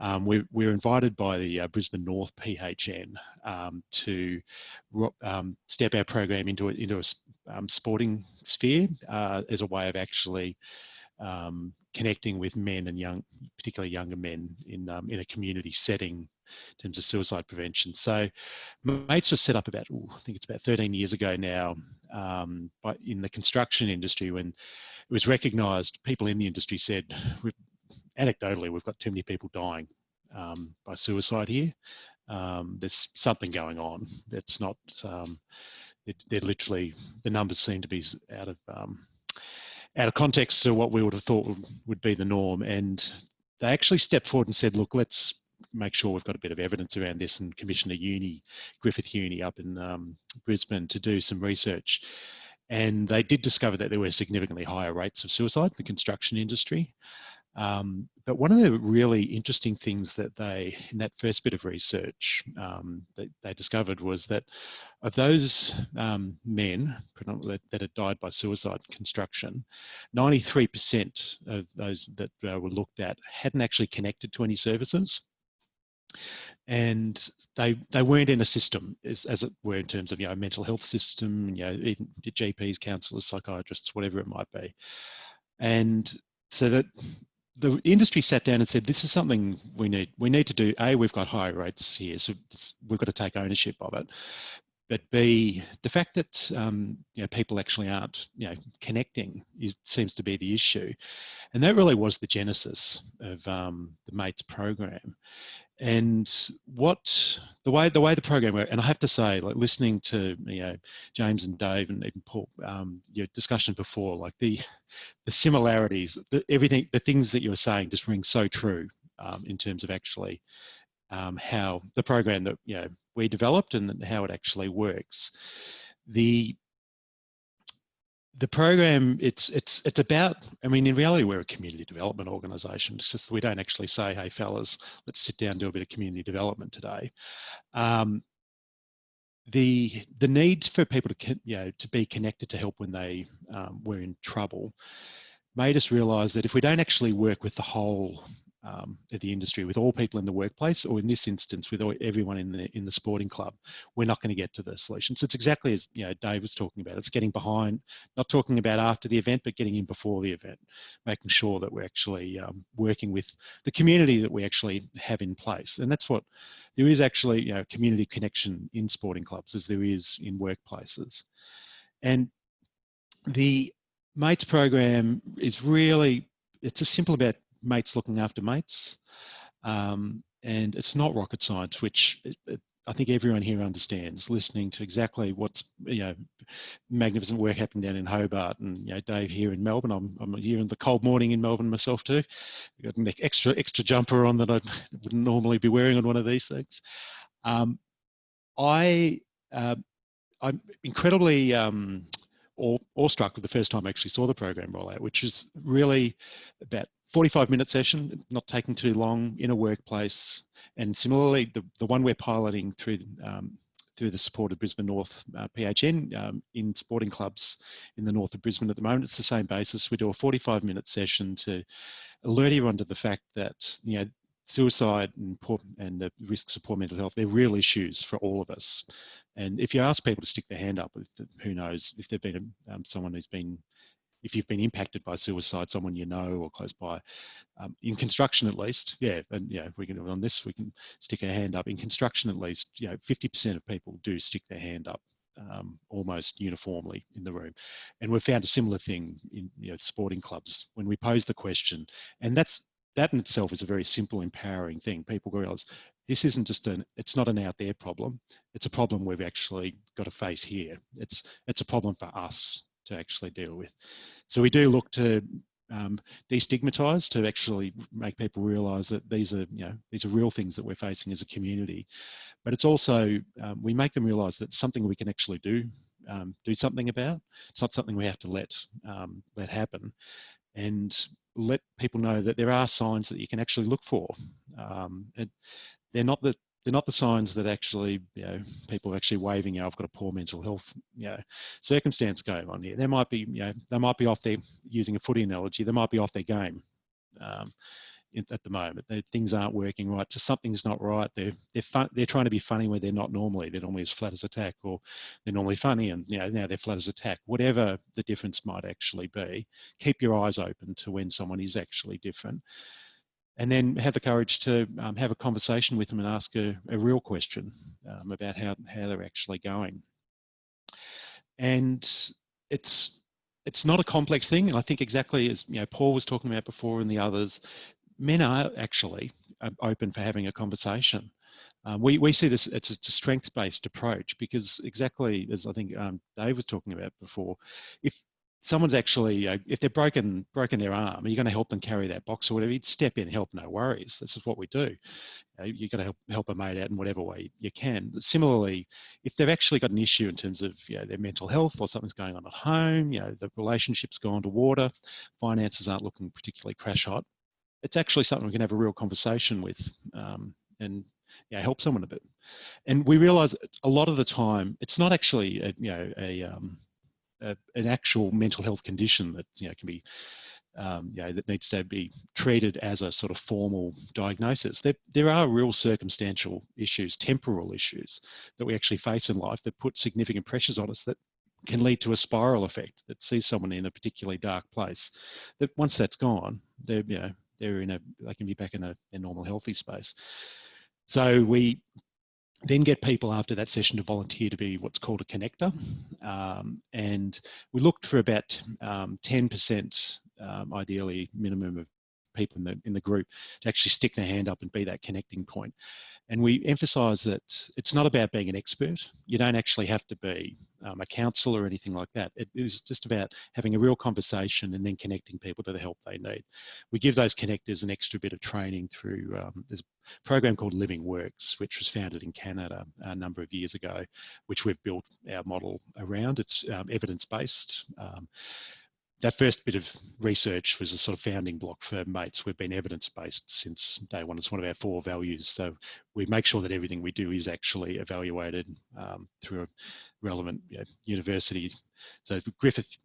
we're invited by the Brisbane North PHN to step our program into a sporting sphere as a way of actually connecting with men and particularly younger men in a community setting in terms of suicide prevention. So Mates was set up I think it's about 13 years ago now, but in the construction industry, when it was recognised, people in the industry said, anecdotally, we've got too many people dying by suicide here. There's something going on. It's not, they're literally, the numbers seem to be out of context to what we would have thought would be the norm. And they actually stepped forward and said, look, let's make sure we've got a bit of evidence around this, and commissioned a Griffith Uni up in Brisbane to do some research. And they did discover that there were significantly higher rates of suicide in the construction industry. But one of the really interesting things that in that first bit of research, that they discovered was that of those men that had died by suicide in construction, 93% of those that were looked at hadn't actually connected to any services. And they weren't in a system, as it were, in terms of a mental health system, even GPs, counsellors, psychiatrists, whatever it might be. And so that the industry sat down and said, this is something we need to do. A, we've got higher rates here, so we've got to take ownership of it. But B, the fact that people actually aren't connecting seems to be the issue. And that really was the genesis of the Mates program. And the way the program worked, and I have to say, like listening to James and Dave and even Paul, your discussion before, like the similarities, the things that you were saying just ring so true in terms of actually how the program that we developed and how it actually works. The program, it's about, I mean, in reality, we're a community development organisation. It's just that we don't actually say, hey, fellas, let's sit down and do a bit of community development today. The need for people to be connected to help when they were in trouble made us realise that if we don't actually work with the whole of the industry, with all people in the workplace, or in this instance with everyone in the sporting club, we're not going to get to the solution. So it's exactly as Dave was talking about. It's getting behind, not talking about after the event, but getting in before the event, making sure that we're actually working with the community that we actually have in place. And that's what there is actually, community connection in sporting clubs as there is in workplaces. And the Mates program is really, it's as simple about mates looking after mates, and it's not rocket science, which I think everyone here understands, listening to exactly what's, magnificent work happening down in Hobart, and Dave here in Melbourne. I'm here in the cold morning in Melbourne myself too. I've got an extra jumper on that I wouldn't normally be wearing on one of these things. I'm incredibly awestruck with the first time I actually saw the program roll out, which is really about 45-minute session, not taking too long, in a workplace. And similarly, the one we're piloting through the support of Brisbane North PHN in sporting clubs in the north of Brisbane at the moment, it's the same basis. We do a 45-minute session to alert everyone to the fact that suicide and the risks of poor mental health, they're real issues for all of us. And if you ask people to stick their hand up, who knows if they've been someone who's been, if you've been impacted by suicide, someone you know or close by, in construction at least, and we can on this, we can stick our hand up. In construction at least, 50% of people do stick their hand up almost uniformly in the room. And we've found a similar thing in sporting clubs when we pose the question, and that in itself is a very simple, empowering thing. People realize this isn't just it's not an out there problem. It's a problem we've actually got to face here. It's a problem for us to actually deal with. So we do look to destigmatize, to actually make people realize that these are real things that we're facing as a community. But it's also, we make them realize that it's something we can actually do something about. It's not something we have to let happen, and let people know that there are signs that you can actually look for. And they're not the signs that actually, people are actually waving, I've got a poor mental health, circumstance going on here. They might be off there, using a footy analogy, they might be off their game at the moment. Things aren't working right. So something's not right. They're trying to be funny where they're not normally. They're normally as flat as a tack, or they're normally funny and now they're flat as a tack. Whatever the difference might actually be, keep your eyes open to when someone is actually different. And then have the courage to have a conversation with them and ask a real question about how they're actually going. And it's not a complex thing. And I think exactly as Paul was talking about before and the others, men are actually open for having a conversation. We see this, it's a strengths-based approach, because exactly as I think Dave was talking about before, if someone's actually, if they've broken their arm, are you going to help them carry that box or whatever? You'd step in, help, no worries. This is what we do. You've got to help a mate out in whatever way you can. But similarly, if they've actually got an issue in terms of their mental health, or something's going on at home, the relationship's gone to water, finances aren't looking particularly crash hot, it's actually something we can have a real conversation with, and help someone a bit. And we realise a lot of the time it's not actually an actual mental health condition that can be that needs to be treated as a sort of formal diagnosis. There are real circumstantial issues, temporal issues that we actually face in life that put significant pressures on us that can lead to a spiral effect that sees someone in a particularly dark place. That once that's gone, they can be back in a normal, healthy space. So we then get people after that session to volunteer to be what's called a connector. And we looked for about 10%, ideally minimum, of people in the group to actually stick their hand up and be that connecting point. And we emphasise that it's not about being an expert. You don't actually have to be a counsellor or anything like that. It is just about having a real conversation and then connecting people to the help they need. We give those connectors an extra bit of training through there's a program called Living Works, which was founded in Canada a number of years ago, which we've built our model around. It's evidence-based. That first bit of research was a sort of founding block for Mates. We've been evidence-based since day one. It's one of our 4 values. So we make sure that everything we do is actually evaluated through a relevant university. So Griffith,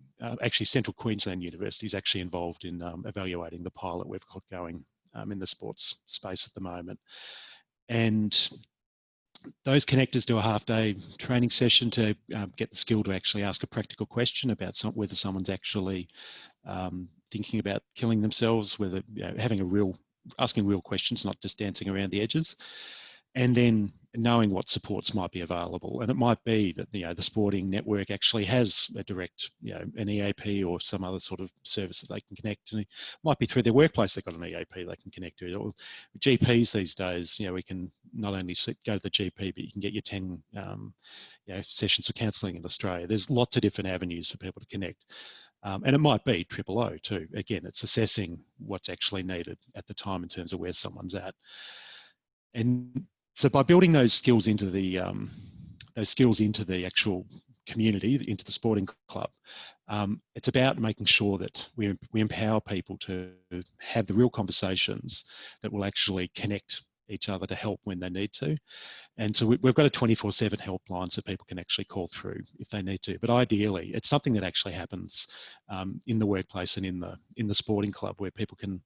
actually Central Queensland University, is actually involved in evaluating the pilot we've got going in the sports space at the moment. And those connectors do a half-day training session to get the skill to actually ask a practical question about whether someone's actually thinking about killing themselves, whether asking real questions, not just dancing around the edges. And then knowing what supports might be available. And it might be that, you know, the sporting network actually has a direct, you know, an EAP or some other sort of service that they can connect to. It might be through their workplace they've got an EAP they can connect to. Or GPs these days, you know, we can not only go to the GP, but you can get your 10 you know, sessions of counselling in Australia. There's lots of different avenues for people to connect. And it might be 000 too. Again, it's assessing what's actually needed at the time in terms of where someone's at. And so by building those skills into the actual community, into the sporting club, it's about making sure that we empower people to have the real conversations that will actually connect each other to help when they need to. And so we've got a 24/7 helpline so people can actually call through if they need to. But ideally, it's something that actually happens in the workplace and in the sporting club, where people can,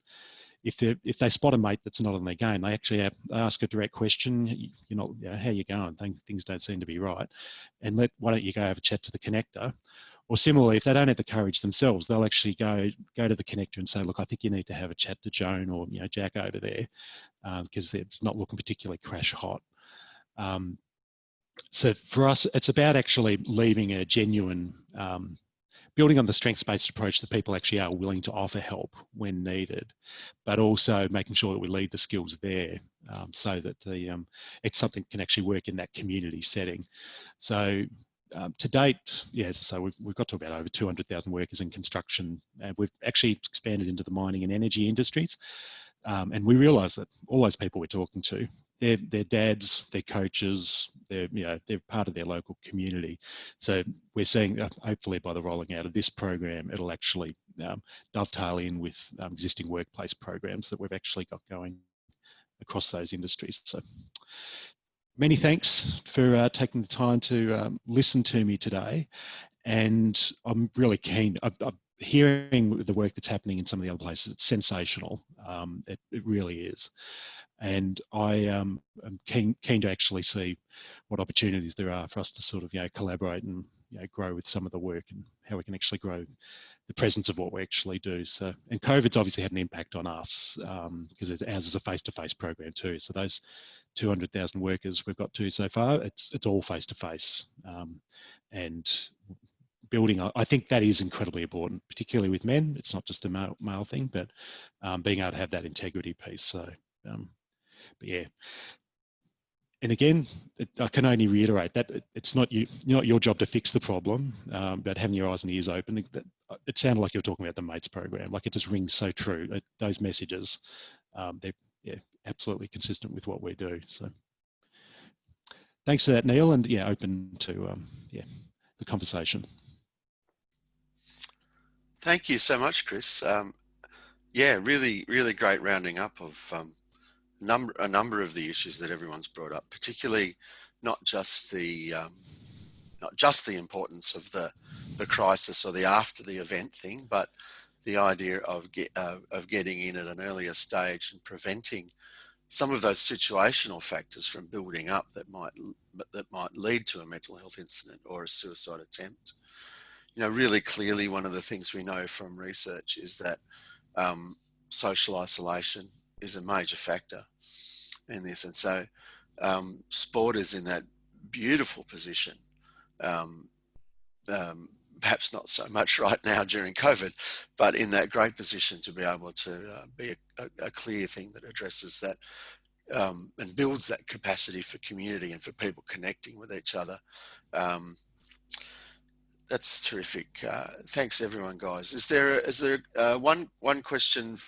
if they spot a mate that's not on their game, they actually ask a direct question. You know, how you going? Things don't seem to be right, and why don't you go have a chat to the connector? Or similarly, if they don't have the courage themselves, they'll actually go to the connector and say, look, I think you need to have a chat to Joan or, you know, Jack over there, because it's not looking particularly crash hot. So for us, it's about actually leaving a genuine, building on the strengths-based approach that people actually are willing to offer help when needed, but also making sure that we leave the skills there, so that it's something that can actually work in that community setting. So to date, yes, so we've got to about over 200,000 workers in construction, and we've actually expanded into the mining and energy industries. And we realise that all those people we're talking to, their dads, their coaches, they're part of their local community. So we're seeing, hopefully by the rolling out of this program, it'll actually dovetail in with existing workplace programs that we've actually got going across those industries. So many thanks for taking the time to listen to me today. And I'm really keen. I'm hearing the work that's happening in some of the other places. It's sensational. It really is. And I am keen to actually see what opportunities there are for us to sort of, collaborate and, grow with some of the work, and how we can actually grow the presence of what we actually do. So, and COVID's obviously had an impact on us, because ours is a face-to-face program too. So those 200,000 workers we've got to so far, it's all face-to-face, and building. I think that is incredibly important, particularly with men. It's not just a male thing, but being able to have that integrity piece. So, but yeah. And again, I can only reiterate that it's not your job to fix the problem, but having your eyes and ears open. It sounded like you were talking about the mates program. Like, it just rings so true. Those messages, they're absolutely consistent with what we do. So thanks for that, Neil, and open to the conversation. Thank you so much, Chris. Really, really great rounding up of a number of the issues that everyone's brought up, particularly not just the importance of the crisis or the after the event thing, but the idea of getting in at an earlier stage and preventing some of those situational factors from building up that might lead to a mental health incident or a suicide attempt. Really clearly, one of the things we know from research is that social isolation is a major factor in this. And so sport is in that beautiful position, perhaps not so much right now during COVID, but in that great position to be able to be a clear thing that addresses that and builds that capacity for community and for people connecting with each other. That's terrific. Thanks, everyone, guys. Is there one question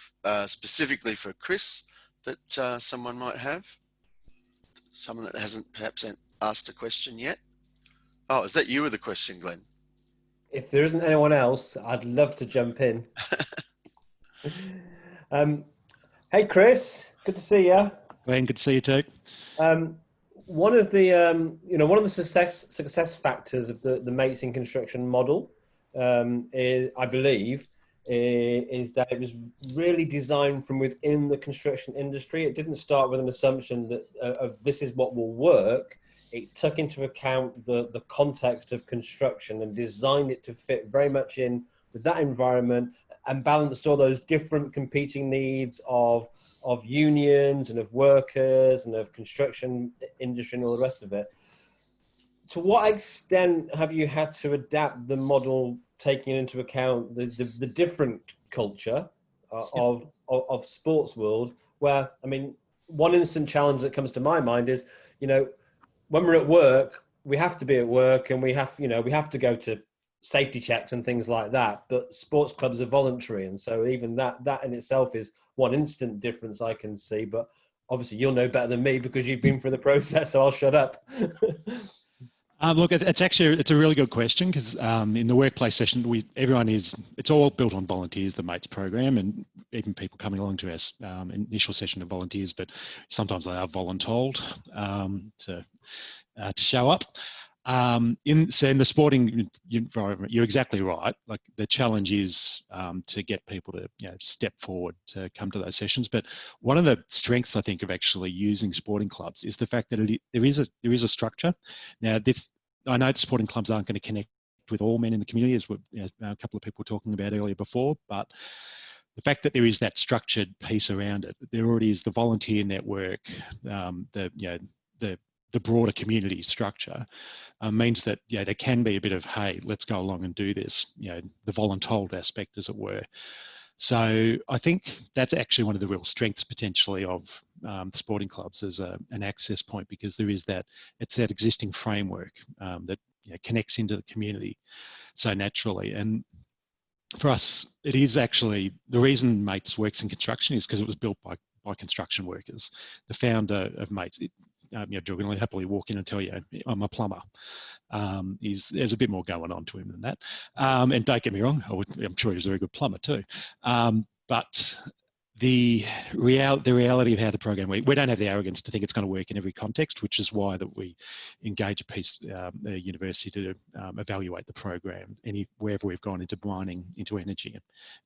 specifically for Chris that someone might have? Someone that hasn't perhaps asked a question yet? Oh, is that you with a question, Glenn? If there isn't anyone else, I'd love to jump in. Hey, Chris, good to see you. Glenn, good to see you too. One of the success factors of the mates in construction model is, I believe, is that it was really designed from within the construction industry. It didn't start with an assumption that of this is what will work. It took into account the context of construction and designed it to fit very much in with that environment and balanced all those different competing needs of unions and of workers and of construction industry and all the rest of it. To what extent have you had to adapt the model, taking into account the different culture of sports world? Where, I mean, one instant challenge that comes to my mind is, you know, when we're at work, we have to be at work, and we have to go to safety checks and things like that. But sports clubs are voluntary, and so even that in itself is one instant difference I can see. But obviously, you'll know better than me because you've been through the process, so I'll shut up. Look, it's a really good question, because in the workplace session, it's all built on volunteers, the mates program, and even people coming along to our initial session of volunteers, but sometimes they are voluntold to show up. In the sporting environment, you're exactly right. Like, the challenge is to get people to step forward to come to those sessions. But one of the strengths, I think, of actually using sporting clubs is the fact that there is a structure. Now, I know sporting clubs aren't going to connect with all men in the community, as a couple of people were talking about earlier before, but the fact that there is that structured piece around it, there already is the volunteer network, the broader community structure, means that there can be a bit of, hey, let's go along and do this, the voluntold aspect, as it were. So I think that's actually one of the real strengths potentially of the sporting clubs as an access point, because there is it's that existing framework that connects into the community so naturally. And for us, it is actually the reason Mates works in construction is because it was built by construction workers. The founder of Mates, Joe will happily walk in and tell you, I'm a plumber. There's a bit more going on to him than that. And don't get me wrong, I'm sure he's a very good plumber too. But the reality of how the program works, we don't have the arrogance to think it's going to work in every context, which is why that we engage a university to evaluate the program wherever we've gone into mining, into energy,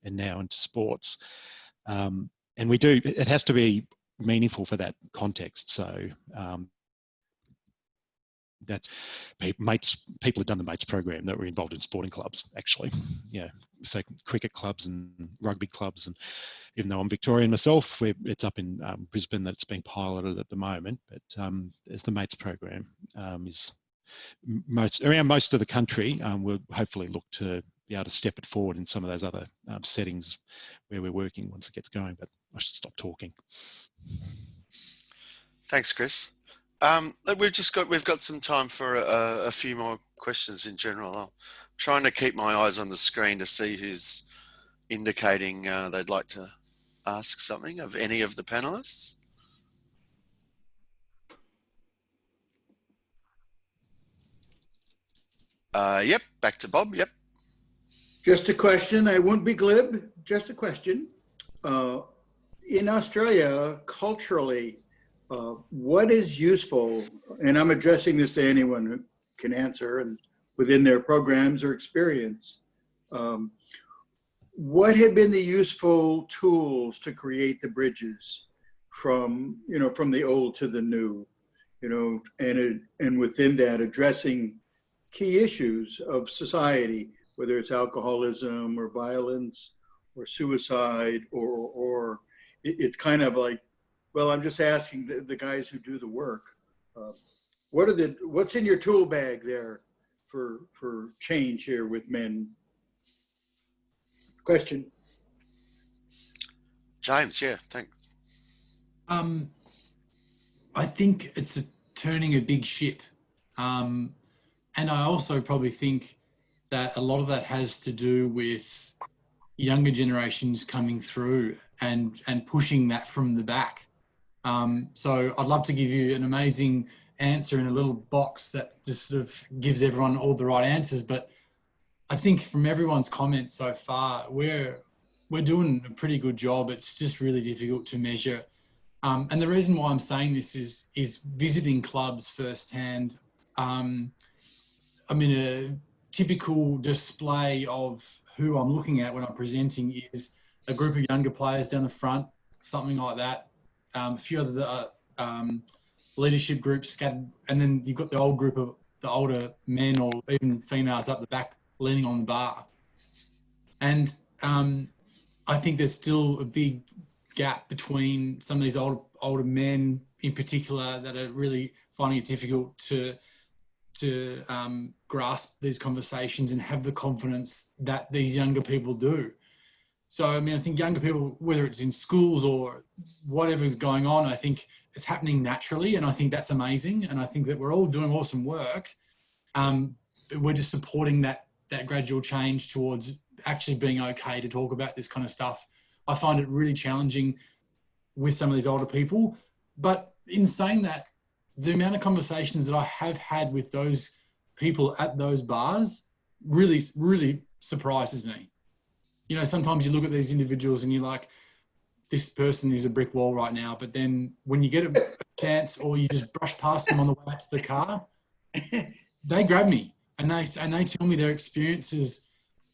and now into sports. And it has to be meaningful for that context. So that's people have done the Mates program that were involved in sporting clubs, actually. So cricket clubs and rugby clubs, and even though I'm Victorian myself, it's up in Brisbane that it's being piloted at the moment. But as the Mates program is around most of the country, we'll hopefully look to be able to step it forward in some of those other settings where we're working once it gets going. But I should stop talking. Thanks, Chris. We've got some time for a few more questions in general. I'm trying to keep my eyes on the screen to see who's indicating they'd like to ask something of any of the panelists. Yep, back to Bob. Yep. Just a question. I won't be glib. Just a question. In Australia, culturally, what is useful, and I'm addressing this to anyone who can answer and within their programs or experience, what have been the useful tools to create the bridges from the old to the new, and within that addressing key issues of society, whether it's alcoholism or violence or suicide, or it's kind of like, well, I'm just asking the guys who do the work, what's in your tool bag there for change here with men? Question. James, yeah, thanks. I think it's turning a big ship. And I also probably think that a lot of that has to do with younger generations coming through and pushing that from the back. So I'd love to give you an amazing answer in a little box that just sort of gives everyone all the right answers. But I think from everyone's comments so far, we're doing a pretty good job. It's just really difficult to measure. And the reason why I'm saying this is visiting clubs firsthand. I mean, a typical display of who I'm looking at when I'm presenting is a group of younger players down the front, something like that. A few other leadership groups scattered, and then you've got the old group of the older men or even females up the back leaning on the bar. And I think there's still a big gap between some of these older men in particular that are really finding it difficult to grasp these conversations and have the confidence that these younger people do. So, I mean, I think younger people, whether it's in schools or whatever's going on, I think it's happening naturally, and I think that's amazing. And I think that we're all doing awesome work. We're just supporting that gradual change towards actually being okay to talk about this kind of stuff. I find it really challenging with some of these older people. But in saying that, the amount of conversations that I have had with those people at those bars really, really surprises me. You know, sometimes you look at these individuals and you're like, this person is a brick wall right now. But then when you get a chance or you just brush past them on the way back to the car, they grab me and they tell me their experiences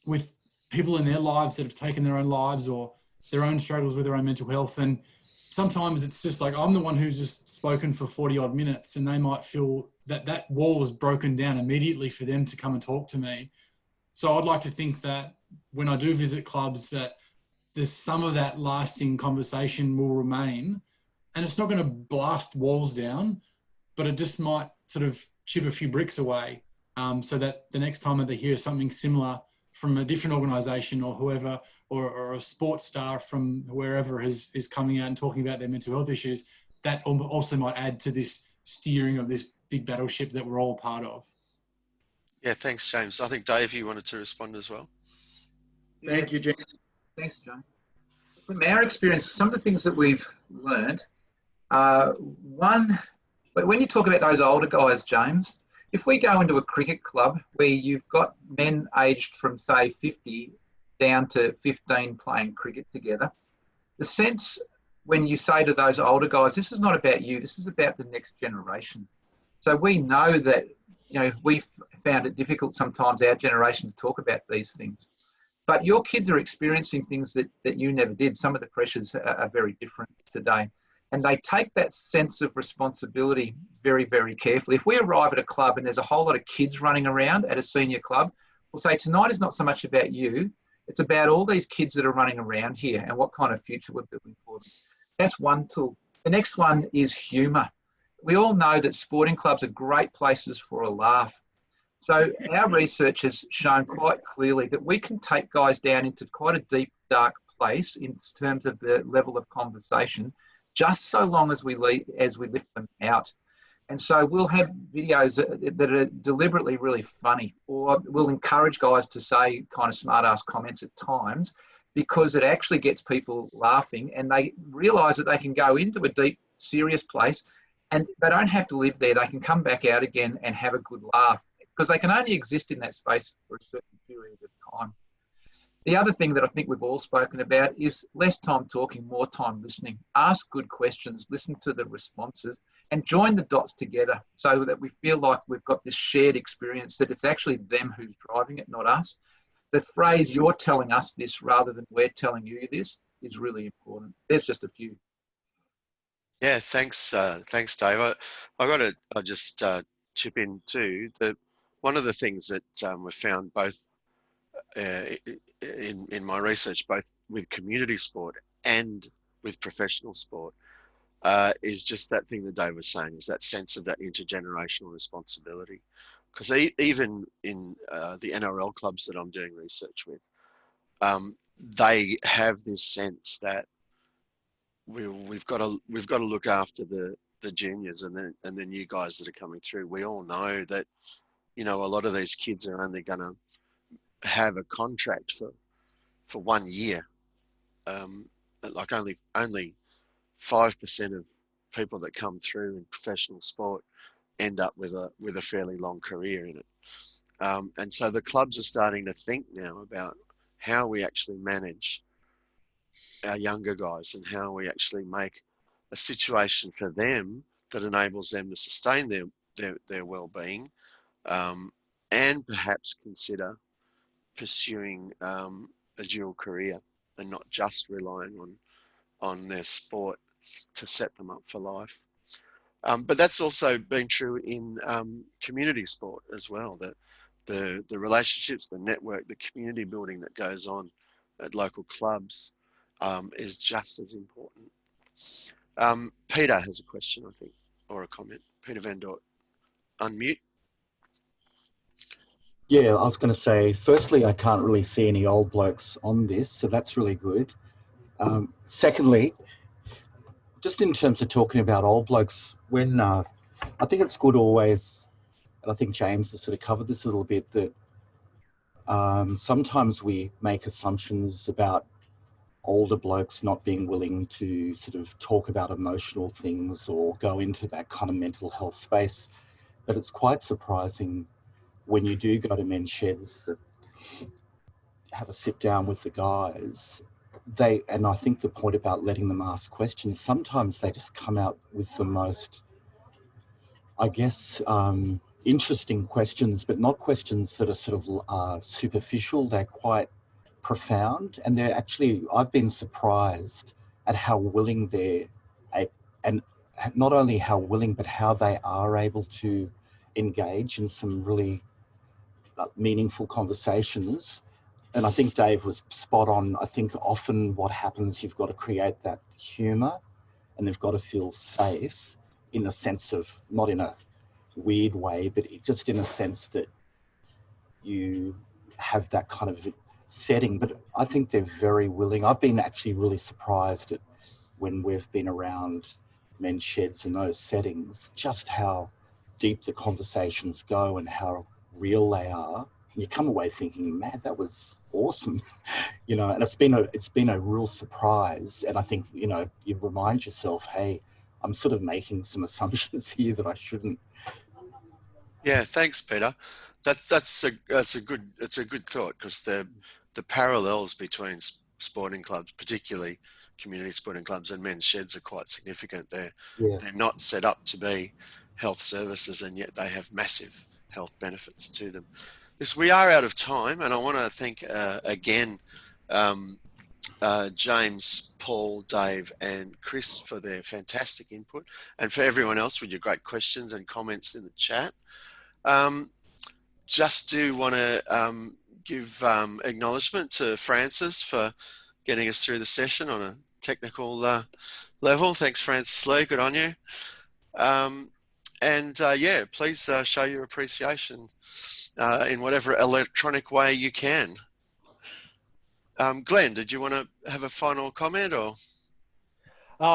with people in their lives that have taken their own lives or their own struggles with their own mental health. And sometimes it's just like, I'm the one who's just spoken for 40 odd minutes, and they might feel that wall was broken down immediately for them to come and talk to me. So I'd like to think that when I do visit clubs, that there's some of that lasting conversation will remain, and it's not going to blast walls down, but it just might sort of chip a few bricks away, so that the next time that they hear something similar from a different organisation or whoever, or a sports star from wherever is coming out and talking about their mental health issues, that also might add to this steering of this big battleship that we're all part of. Yeah, thanks, James. I think, Dave, you wanted to respond as well. Thank you, James. Thanks, John. From our experience, some of the things that we've learned, one, when you talk about those older guys, James, if we go into a cricket club where you've got men aged from, say, 50 down to 15 playing cricket together, the sense when you say to those older guys, this is not about you, this is about the next generation. So we know that, you know, we found it difficult sometimes, our generation, to talk about these things. But your kids are experiencing things that you never did. Some of the pressures are very different today. And they take that sense of responsibility very, very carefully. If we arrive at a club and there's a whole lot of kids running around at a senior club, we'll say, tonight is not so much about you, it's about all these kids that are running around here and what kind of future we're building for them. That's one tool. The next one is humour. We all know that sporting clubs are great places for a laugh. So our research has shown quite clearly that we can take guys down into quite a deep, dark place in terms of the level of conversation, just so long as we lift them out. And so we'll have videos that are deliberately really funny, or we'll encourage guys to say kind of smart-ass comments at times, because it actually gets people laughing and they realise that they can go into a deep, serious place and they don't have to live there. They can come back out again and have a good laugh, because they can only exist in that space for a certain period of time. The other thing that I think we've all spoken about is less time talking, more time listening. Ask good questions, listen to the responses, and join the dots together so that we feel like we've got this shared experience, that it's actually them who's driving it, not us. The phrase, you're telling us this rather than we're telling you this, is really important. There's just a few. Yeah, thanks, Dave. I'll just chip in too. One of the things that we've found both in my research, both with community sport and with professional sport, is just that thing that Dave was saying, is that sense of that intergenerational responsibility. Because even in the NRL clubs that I'm doing research with, they have this sense that we've got to look after the juniors and the new guys that are coming through. We all know that, you know, a lot of these kids are only going to have a contract for 1 year. Like only 5% of people that come through in professional sport end up with a fairly long career in it. And so the clubs are starting to think now about how we actually manage our younger guys and how we actually make a situation for them that enables them to sustain their well-being, and perhaps consider pursuing a dual career and not just relying on their sport to set them up for life. But that's also been true in community sport as well, that the relationships, the network, the community building that goes on at local clubs is just as important. Peter has a question, I think, or a comment. Peter Van Dort, unmute. Yeah, I was going to say, firstly, I can't really see any old blokes on this, so that's really good. Secondly, just in terms of talking about old blokes, when I think it's good always, and I think James has sort of covered this a little bit, that sometimes we make assumptions about older blokes not being willing to sort of talk about emotional things or go into that kind of mental health space. But it's quite surprising when you do go to men's sheds that have a sit down with the guys, and I think the point about letting them ask questions, sometimes they just come out with the most, I guess, interesting questions, but not questions that are sort of superficial. They're quite profound, and they're actually, I've been surprised at how willing and not only how willing, but how they are able to engage in some really meaningful conversations. And I think Dave was spot on. I think often what happens, you've got to create that humour, and they've got to feel safe in the sense of, not in a weird way, but just in a sense that you have that kind of setting. But I think they're very willing. I've been actually really surprised at when we've been around men's sheds in those settings, just how deep the conversations go and how real they are. You come away thinking, man, that was awesome, you know. And it's been a real surprise. And I think, you know, you remind yourself, hey, I'm sort of making some assumptions here that I shouldn't. Yeah, thanks, Peter. That's a good thought, because the parallels between sporting clubs, particularly community sporting clubs, and men's sheds are quite significant. They're not set up to be health services, and yet they have massive health benefits to them. We are out of time, and I want to thank again James, Paul, Dave, and Chris for their fantastic input, and for everyone else with your great questions and comments in the chat. Just do want to give acknowledgement to Francis for getting us through the session on a technical level. Thanks, Francis Lee. Good on you. Yeah, please show your appreciation in whatever electronic way you can. Glenn, did you want to have a final comment, or?